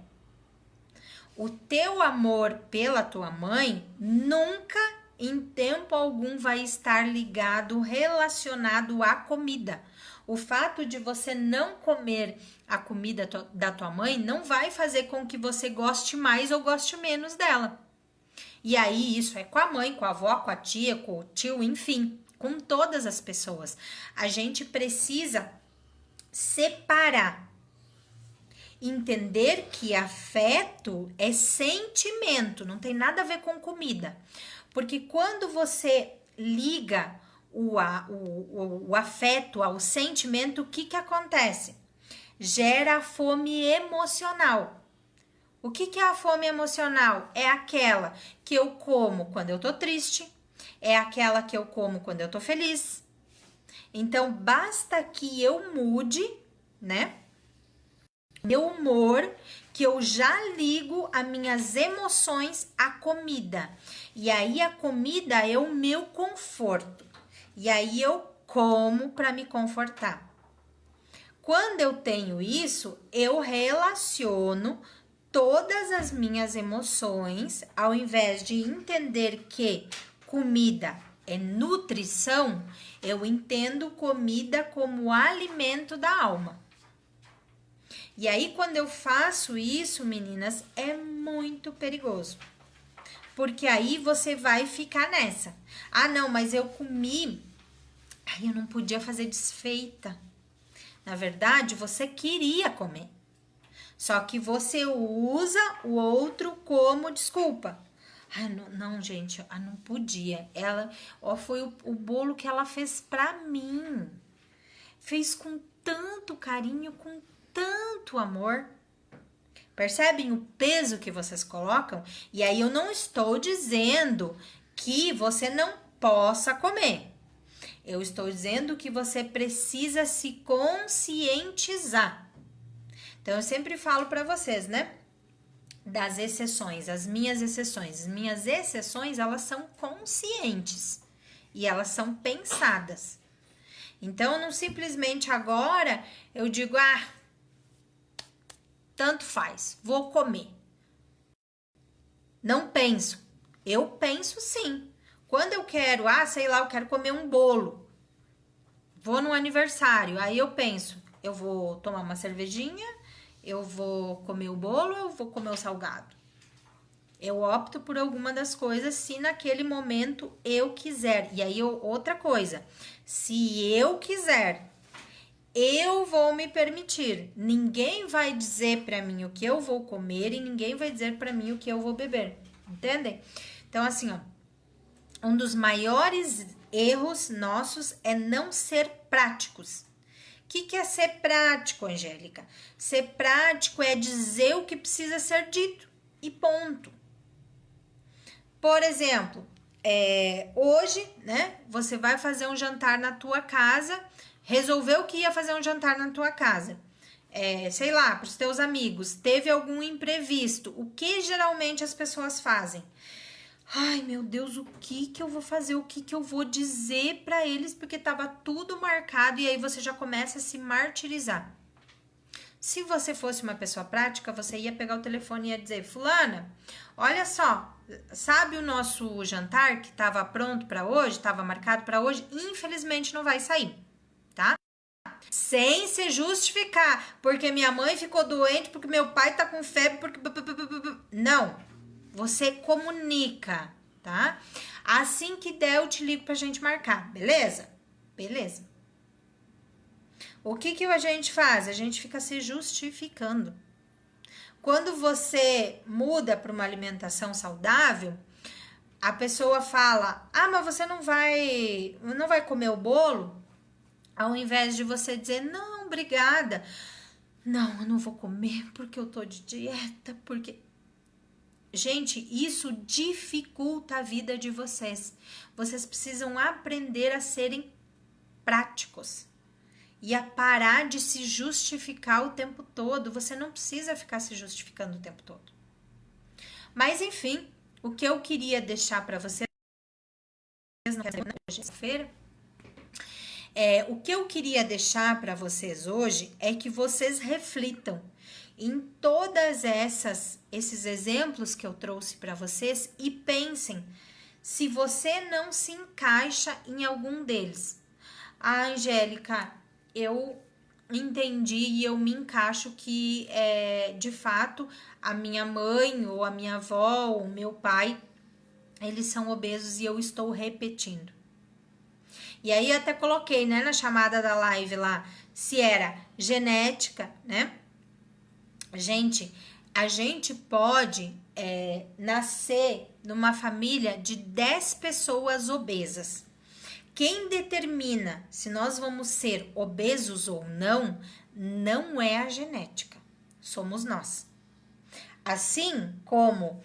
O teu amor pela tua mãe nunca, em tempo algum, vai estar ligado, relacionado à comida. O fato de você não comer a comida da tua mãe não vai fazer com que você goste mais ou goste menos dela. E aí, isso é com a mãe, com a avó, com a tia, com o tio, enfim, com todas as pessoas. A gente precisa separar. Entender que afeto é sentimento, não tem nada a ver com comida. Porque quando você liga o afeto ao sentimento, o que acontece? Gera fome emocional. O que que é a fome emocional? É aquela que eu como quando eu tô triste, é aquela que eu como quando eu tô feliz. Então, basta que eu mude, né? Meu humor, que eu já ligo as minhas emoções à comida. E aí a comida é o meu conforto. E aí eu como para me confortar. Quando eu tenho isso, eu relaciono todas as minhas emoções, ao invés de entender que comida é nutrição, eu entendo comida como alimento da alma. E aí, quando eu faço isso, meninas, é muito perigoso. Porque aí você vai ficar nessa. Ah, não, mas eu comi. Ai, eu não podia fazer desfeita. Na verdade, você queria comer. Só que você usa o outro como desculpa. Ai, não, gente, não podia. Ela, ó, foi o bolo que ela fez pra mim. Fez com tanto carinho, com tanto amor. Percebem o peso que vocês colocam? E aí eu não estou dizendo que você não possa comer. Eu estou dizendo que você precisa se conscientizar. Então eu sempre falo para vocês, né? Das exceções, as minhas exceções. As minhas exceções, elas são conscientes e elas são pensadas. Então não simplesmente agora eu digo, tanto faz, vou comer. Não penso. Eu penso sim. Quando eu quero, sei lá, eu quero comer um bolo. Vou no aniversário, aí eu penso, eu vou tomar uma cervejinha, eu vou comer o bolo ou eu vou comer o salgado? Eu opto por alguma das coisas se naquele momento eu quiser. E aí, outra coisa, se eu quiser, eu vou me permitir. Ninguém vai dizer para mim o que eu vou comer e ninguém vai dizer para mim o que eu vou beber. Entendem? Então, assim, ó, um dos maiores erros nossos é não ser práticos. O que é ser prático, Angélica? Ser prático é dizer o que precisa ser dito e ponto. Por exemplo, hoje, né, você vai fazer um jantar na tua casa, resolveu que ia fazer um jantar na tua casa. Sei lá, para os teus amigos, teve algum imprevisto. O que geralmente as pessoas fazem? Ai, meu Deus, o que eu vou fazer? O que eu vou dizer para eles? Porque tava tudo marcado e aí você já começa a se martirizar. Se você fosse uma pessoa prática, você ia pegar o telefone e ia dizer: fulana, olha só, sabe o nosso jantar que estava pronto para hoje, estava marcado para hoje? Infelizmente não vai sair, tá? Sem se justificar, porque minha mãe ficou doente, porque meu pai tá com febre, porque... Não. Você comunica, tá? Assim que der, eu te ligo pra gente marcar, beleza? Beleza. O que a gente faz? A gente fica se justificando. Quando você muda para uma alimentação saudável, a pessoa fala: mas você não vai comer o bolo? Ao invés de você dizer: não, obrigada. Não, eu não vou comer porque eu tô de dieta, porque... Gente, isso dificulta a vida de vocês. Vocês precisam aprender a serem práticos e a parar de se justificar o tempo todo. Você não precisa ficar se justificando o tempo todo. Mas, enfim, o que eu queria deixar para vocês na sexta-feira, o que eu queria deixar para vocês hoje é que vocês reflitam em todas esses exemplos que eu trouxe para vocês e pensem se você não se encaixa em algum deles. Angélica, eu entendi e eu me encaixo que de fato a minha mãe ou a minha avó ou o meu pai, eles são obesos e eu estou repetindo. E aí até coloquei, né, na chamada da live lá, se era genética, né? Gente, a gente pode nascer numa família de 10 pessoas obesas. Quem determina se nós vamos ser obesos ou não, não é a genética, somos nós. Assim como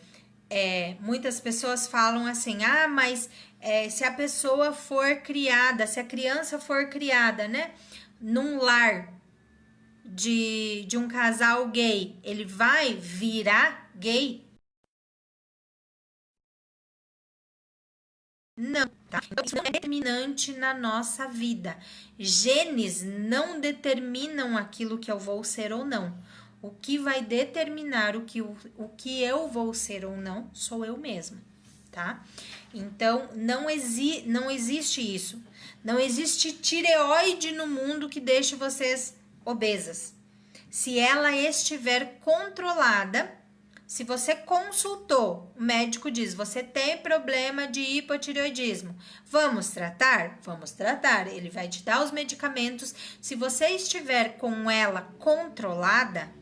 muitas pessoas falam assim, mas se a pessoa for criada, se a criança for criada, né, num lar de um casal gay, ele vai virar gay? Não, tá? Então, isso não é determinante na nossa vida. Genes não determinam aquilo que eu vou ser ou não. O que vai determinar o que eu vou ser ou não sou eu mesma, tá? Então, não existe isso. Não existe tireoide no mundo que deixe vocês obesas. Se ela estiver controlada, se você consultou, o médico diz, você tem problema de hipotireoidismo. Vamos tratar? Vamos tratar. Ele vai te dar os medicamentos. Se você estiver com ela controlada,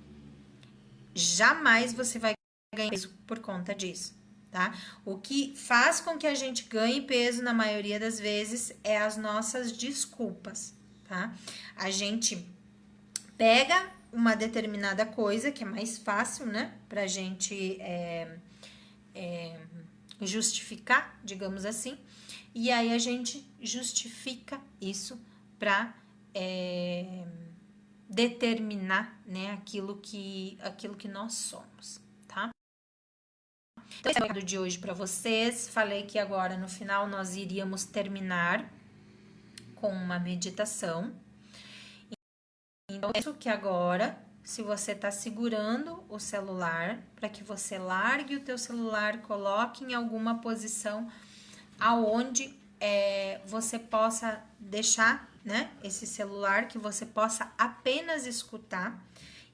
jamais você vai ganhar peso por conta disso, tá? O que faz com que a gente ganhe peso na maioria das vezes é as nossas desculpas, tá? A gente pega uma determinada coisa que é mais fácil, né, pra gente justificar, digamos assim, e aí a gente justifica isso pra determinar, né, aquilo que nós somos, tá? Então, esse é o recado de hoje para vocês. Falei que agora no final nós iríamos terminar com uma meditação. Então, peço que agora, se você está segurando o celular, para que você largue o teu celular, coloque em alguma posição aonde você possa deixar, né, esse celular, que você possa apenas escutar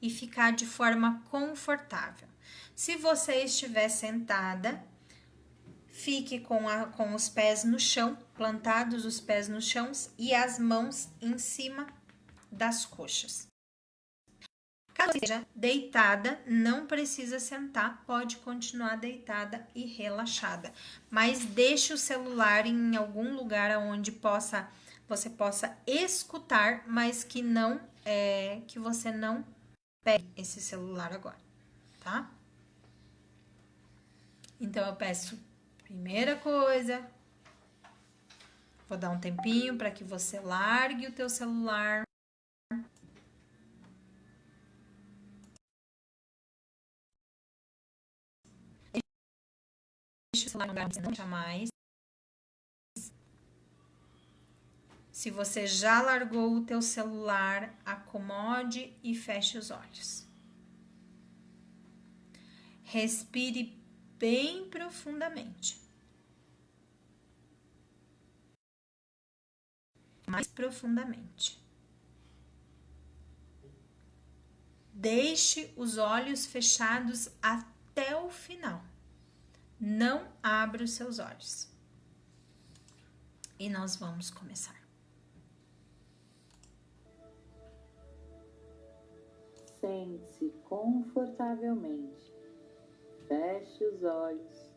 e ficar de forma confortável. Se você estiver sentada, fique com os pés no chão, plantados os pés no chão e as mãos em cima das coxas. Caso esteja deitada, não precisa sentar, pode continuar deitada e relaxada. Mas deixe o celular em algum lugar onde você possa escutar, mas que você não pegue esse celular agora, tá? Então eu peço, primeira coisa, vou dar um tempinho para que você largue o teu celular. Deixa o celular no lugar onde você não deixa mais. Se você já largou o teu celular, acomode e feche os olhos. Respire bem profundamente. Mais profundamente. Deixe os olhos fechados até o final. Não abra os seus olhos. E nós vamos começar. Sente-se confortavelmente. Feche os olhos.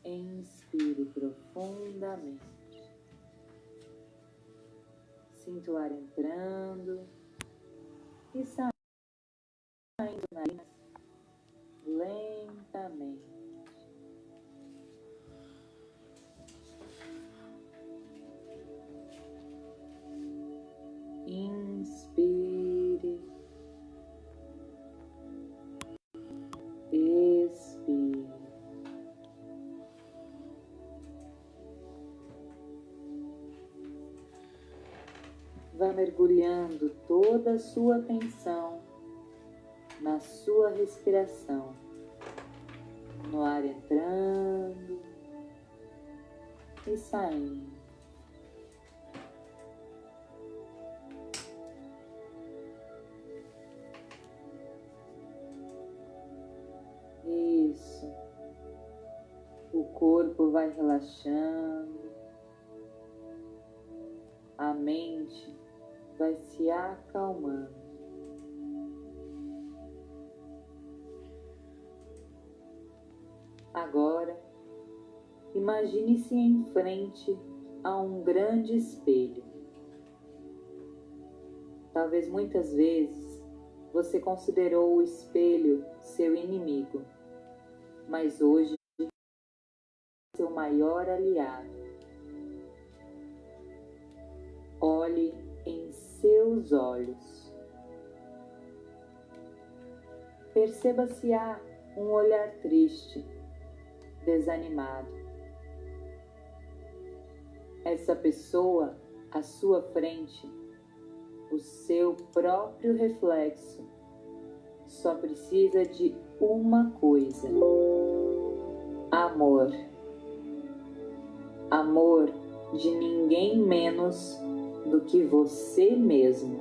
Inspire profundamente. Sinta o ar entrando e saindo do nariz lentamente. Inspire, expire. Vá mergulhando toda a sua atenção na sua respiração, no ar entrando e saindo. Isso. O corpo vai relaxando, a mente vai se acalmando. Agora, imagine-se em frente a um grande espelho. Talvez muitas vezes você considerou o espelho ser mas hoje é seu maior aliado. Olhe em seus olhos. Perceba se há um olhar triste, desanimado. Essa pessoa à sua frente, o seu próprio reflexo, só precisa de uma coisa: amor. Amor de ninguém menos do que você mesmo.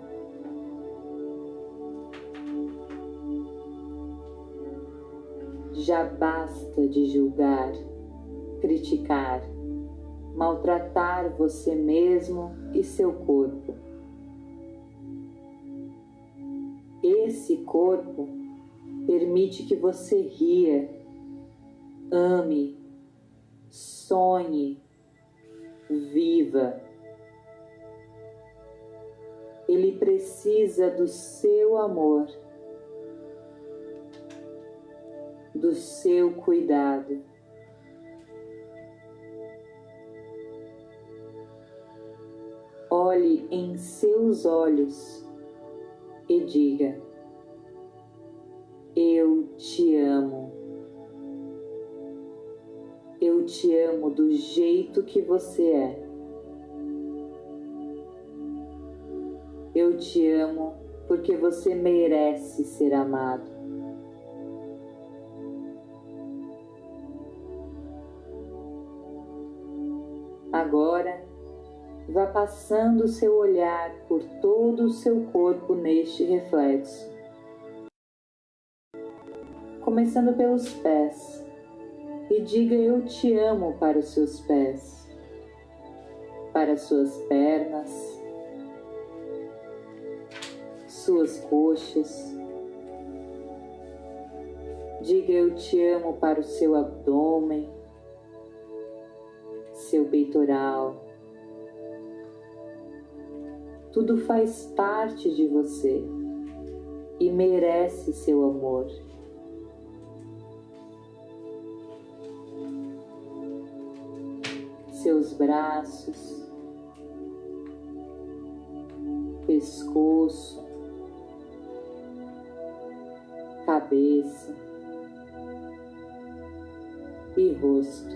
Já basta de julgar, criticar, maltratar você mesmo e seu corpo. Esse corpo permite que você ria, ame, sonhe, viva. Ele precisa do seu amor, do seu cuidado. Olhe em seus olhos e diga: eu te amo. Eu te amo do jeito que você é. Eu te amo porque você merece ser amado. Agora, vá passando o seu olhar por todo o seu corpo neste reflexo. Começando pelos pés. E diga eu te amo para os seus pés, para suas pernas, suas coxas. Diga eu te amo para o seu abdômen, seu peitoral. Tudo faz parte de você e merece seu amor. Seus braços, pescoço, cabeça e rosto.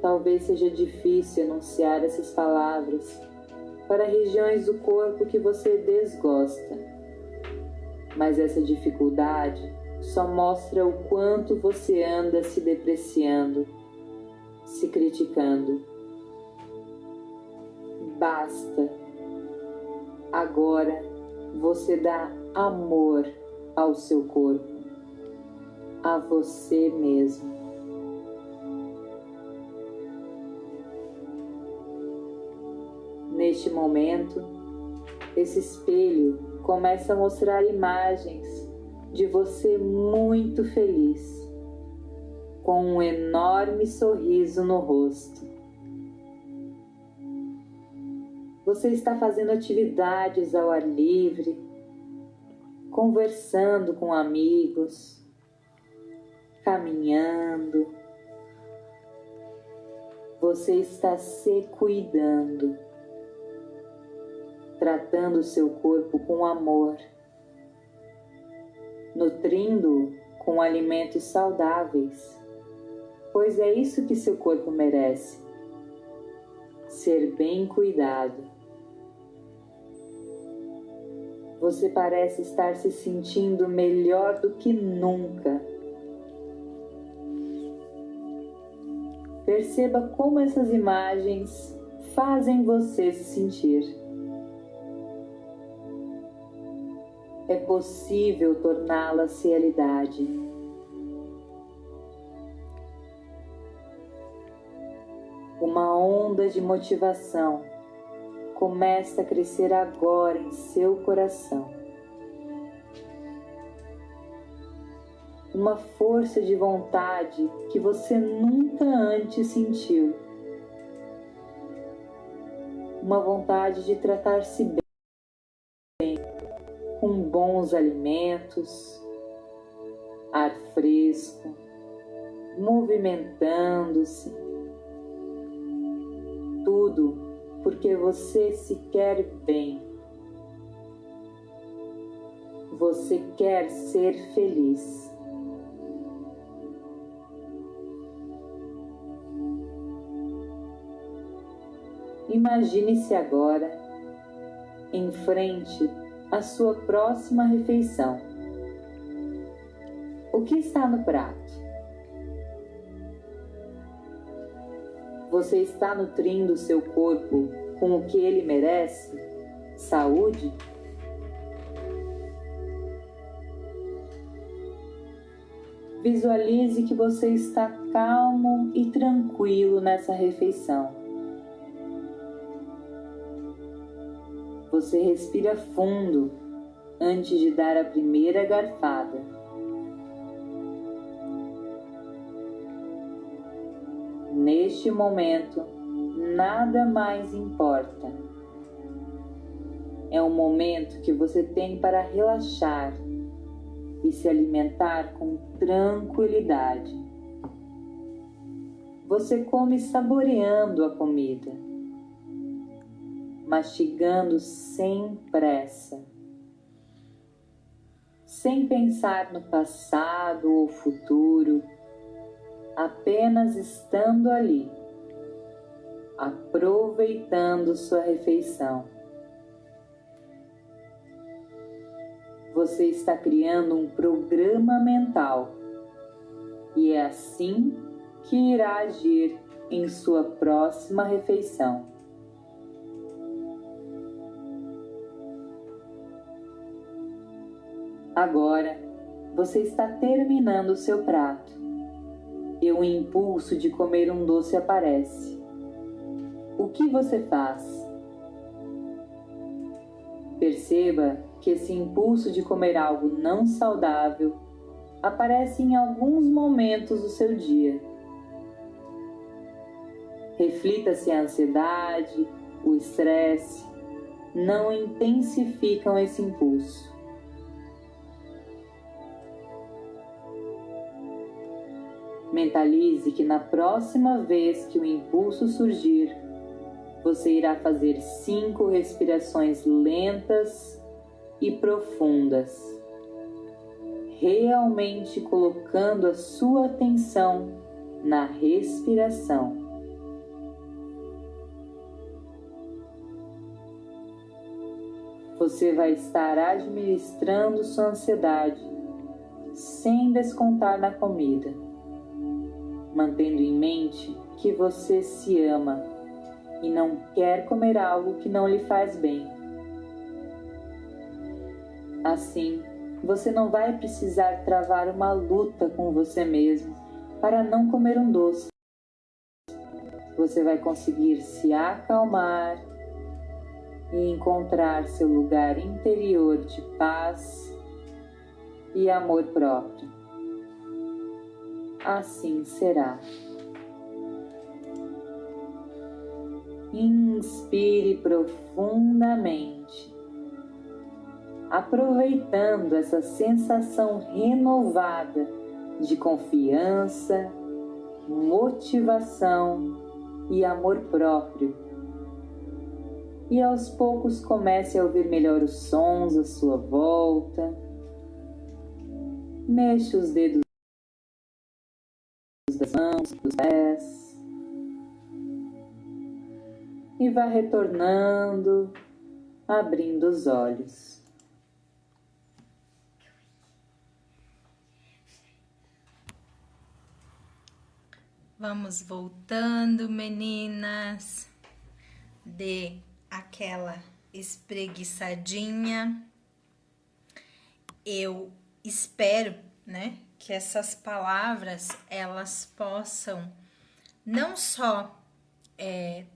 Talvez seja difícil enunciar essas palavras para regiões do corpo que você desgosta, mas essa dificuldade só mostra o quanto você anda se depreciando, se criticando. Basta. Agora você dá amor ao seu corpo, a você mesmo. Neste momento, esse espelho começa a mostrar imagens de você muito feliz, com um enorme sorriso no rosto. Você está fazendo atividades ao ar livre, conversando com amigos, caminhando. Você está se cuidando, tratando o seu corpo com amor, nutrindo-o com alimentos saudáveis, pois é isso que seu corpo merece: ser bem cuidado. Você parece estar se sentindo melhor do que nunca. Perceba como essas imagens fazem você se sentir. É possível torná-las realidade. Uma onda de motivação começa a crescer agora em seu coração. Uma força de vontade que você nunca antes sentiu. Uma vontade de tratar-se bem, com bons alimentos, ar fresco, movimentando-se. Tudo porque você se quer bem. Você quer ser feliz. Imagine-se agora em frente à sua próxima refeição. O que está no prato? Você está nutrindo seu corpo com o que ele merece? Saúde? Visualize que você está calmo e tranquilo nessa refeição. Você respira fundo antes de dar a primeira garfada. Neste momento, nada mais importa. É um momento que você tem para relaxar e se alimentar com tranquilidade. Você come saboreando a comida, mastigando sem pressa, sem pensar no passado ou futuro, apenas estando ali, aproveitando sua refeição. Você está criando um programa mental e é assim que irá agir em sua próxima refeição. Agora, você está terminando o seu prato e o impulso de comer um doce aparece. O que você faz? Perceba que esse impulso de comer algo não saudável aparece em alguns momentos do seu dia. Reflita se a ansiedade, o estresse não intensificam esse impulso. Mentalize que na próxima vez que o impulso surgir, você irá fazer 5 respirações lentas e profundas, realmente colocando a sua atenção na respiração. Você vai estar administrando sua ansiedade sem descontar na comida, mantendo em mente que você se ama e não quer comer algo que não lhe faz bem. Assim, você não vai precisar travar uma luta com você mesmo para não comer um doce. Você vai conseguir se acalmar e encontrar seu lugar interior de paz e amor próprio. Assim será. Inspire profundamente, aproveitando essa sensação renovada de confiança, motivação e amor próprio. E aos poucos comece a ouvir melhor os sons à sua volta. Mexa os dedos das mãos, dos pés. E vá retornando, abrindo os olhos. Vamos voltando, meninas. Dê aquela espreguiçadinha. Eu espero, né, que essas palavras, elas possam não só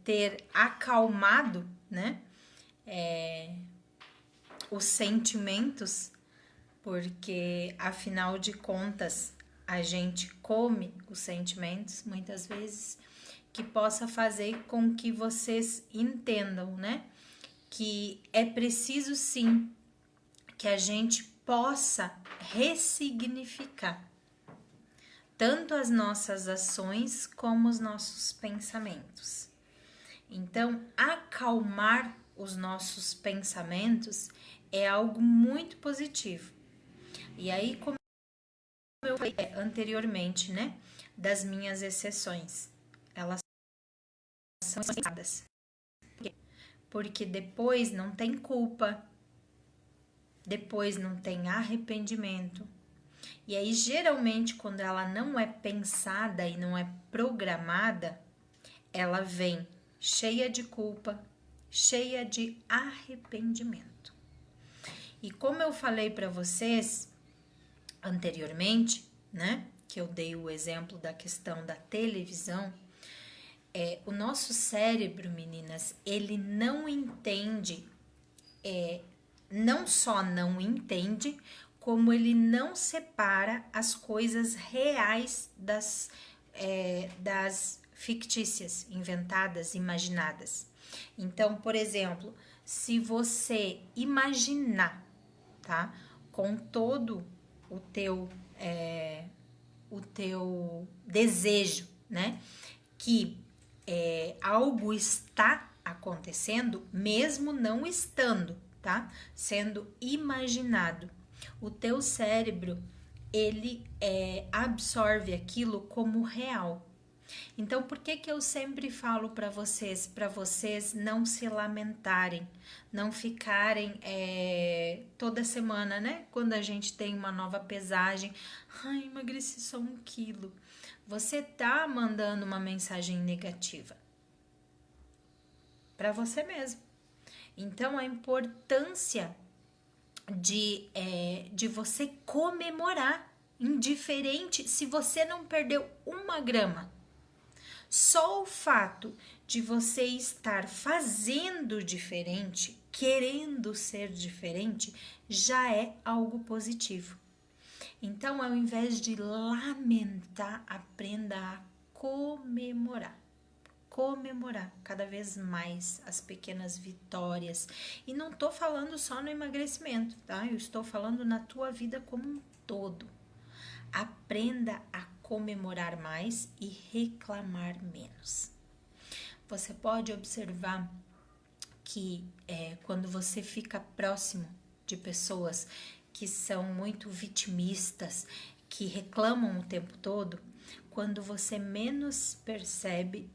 ter acalmado, né, os sentimentos, porque afinal de contas a gente come os sentimentos muitas vezes, que possa fazer com que vocês entendam, né, que é preciso sim que a gente possa ressignificar, tanto as nossas ações como os nossos pensamentos. Então, acalmar os nossos pensamentos é algo muito positivo. E aí, como eu falei anteriormente, né, das minhas exceções, elas são exceções. Porque depois não tem culpa, depois não tem arrependimento. E aí, geralmente, quando ela não é pensada e não é programada, ela vem cheia de culpa, cheia de arrependimento. E como eu falei para vocês anteriormente, né, que eu dei o exemplo da questão da televisão, o nosso cérebro, meninas, ele não entende, não só não entende, como ele não separa as coisas reais das fictícias, inventadas, imaginadas. Então, por exemplo, se você imaginar, tá, com todo o teu desejo, né, que algo está acontecendo, mesmo não estando, tá, sendo imaginado, o teu cérebro, ele absorve aquilo como real. Então, por que eu sempre falo para vocês não se lamentarem, não ficarem toda semana, né? Quando a gente tem uma nova pesagem, ai, emagreci só 1 quilo. Você tá mandando uma mensagem negativa para você mesmo. Então, a importância de você comemorar, indiferente se você não perdeu 1 grama. Só o fato de você estar fazendo diferente, querendo ser diferente, já é algo positivo. Então, ao invés de lamentar, aprenda a comemorar. Comemorar cada vez mais as pequenas vitórias. E não tô falando só no emagrecimento, tá? Eu estou falando na tua vida como um todo. Aprenda a comemorar mais e reclamar menos. Você pode observar que quando você fica próximo de pessoas que são muito vitimistas, que reclamam o tempo todo, quando você menos percebe,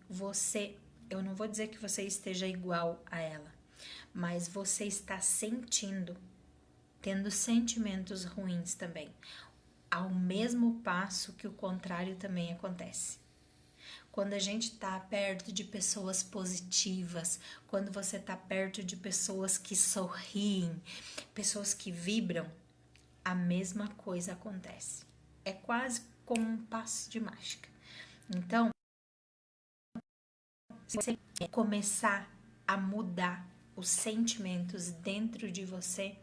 eu não vou dizer que você esteja igual a ela, mas você está tendo sentimentos ruins também, ao mesmo passo que o contrário também acontece. Quando a gente está perto de pessoas positivas, quando você está perto de pessoas que sorriem, pessoas que vibram, a mesma coisa acontece. É quase como um passo de mágica. Então, se você começar a mudar os sentimentos dentro de você,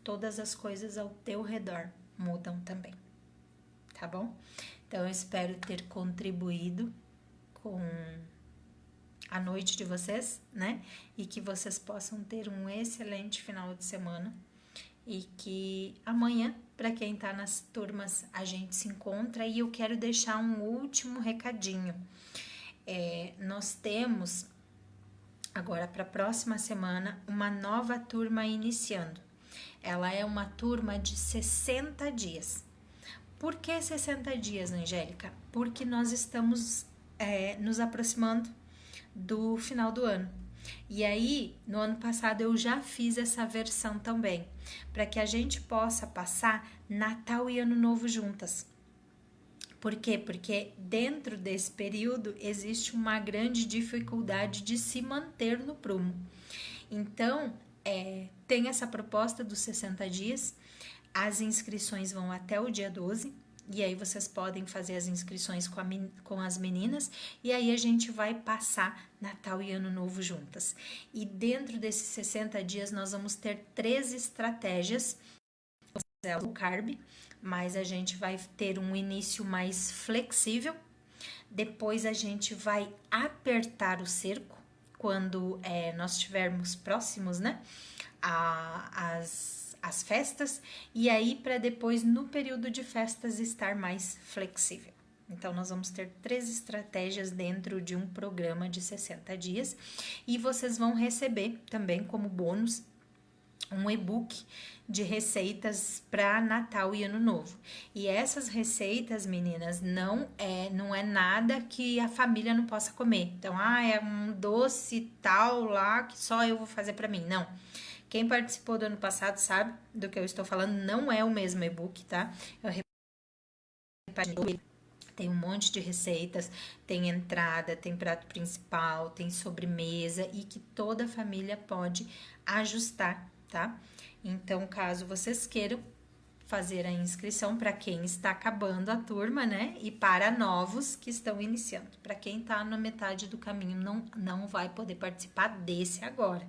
todas as coisas ao teu redor mudam também. Tá bom? Então, eu espero ter contribuído com a noite de vocês, né? E que vocês possam ter um excelente final de semana. E que amanhã, para quem tá nas turmas, a gente se encontra. E eu quero deixar um último recadinho. Nós temos, agora para a próxima semana, uma nova turma iniciando. Ela é uma turma de 60 dias. Por que 60 dias, Angélica? Porque nós estamos nos aproximando do final do ano. E aí, no ano passado, eu já fiz essa versão também, para que a gente possa passar Natal e Ano Novo juntas. Por quê? Porque dentro desse período existe uma grande dificuldade de se manter no prumo. Então, tem essa proposta dos 60 dias, as inscrições vão até o dia 12, e aí vocês podem fazer as inscrições com as meninas, e aí a gente vai passar Natal e Ano Novo juntas. E dentro desses 60 dias nós vamos ter 3 estratégias, low carb, mas a gente vai ter um início mais flexível, depois a gente vai apertar o cerco, quando nós estivermos próximos, né, as festas, e aí para depois no período de festas estar mais flexível, Então, nós vamos ter 3 estratégias dentro de um programa de 60 dias e vocês vão receber também como bônus um e-book de receitas para Natal e Ano Novo. E essas receitas, meninas, não é nada que a família não possa comer. Então, é um doce tal lá que só eu vou fazer para mim. Não. Quem participou do ano passado sabe do que eu estou falando, não é o mesmo e-book, tá? Eu tem um monte de receitas, tem entrada, tem prato principal, tem sobremesa e que toda a família pode ajustar, tá? Então, caso vocês queiram fazer a inscrição para quem está acabando a turma, né? E para novos que estão iniciando. Para quem está na metade do caminho, não vai poder participar desse agora.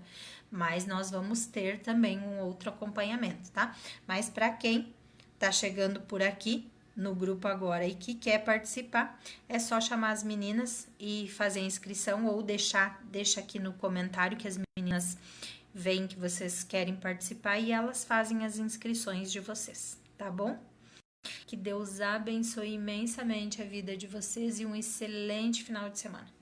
Mas nós vamos ter também um outro acompanhamento, tá? Mas para quem tá chegando por aqui no grupo agora e que quer participar, é só chamar as meninas e fazer a inscrição ou deixa aqui no comentário que as meninas veem que vocês querem participar e elas fazem as inscrições de vocês, tá bom? Que Deus abençoe imensamente a vida de vocês e um excelente final de semana.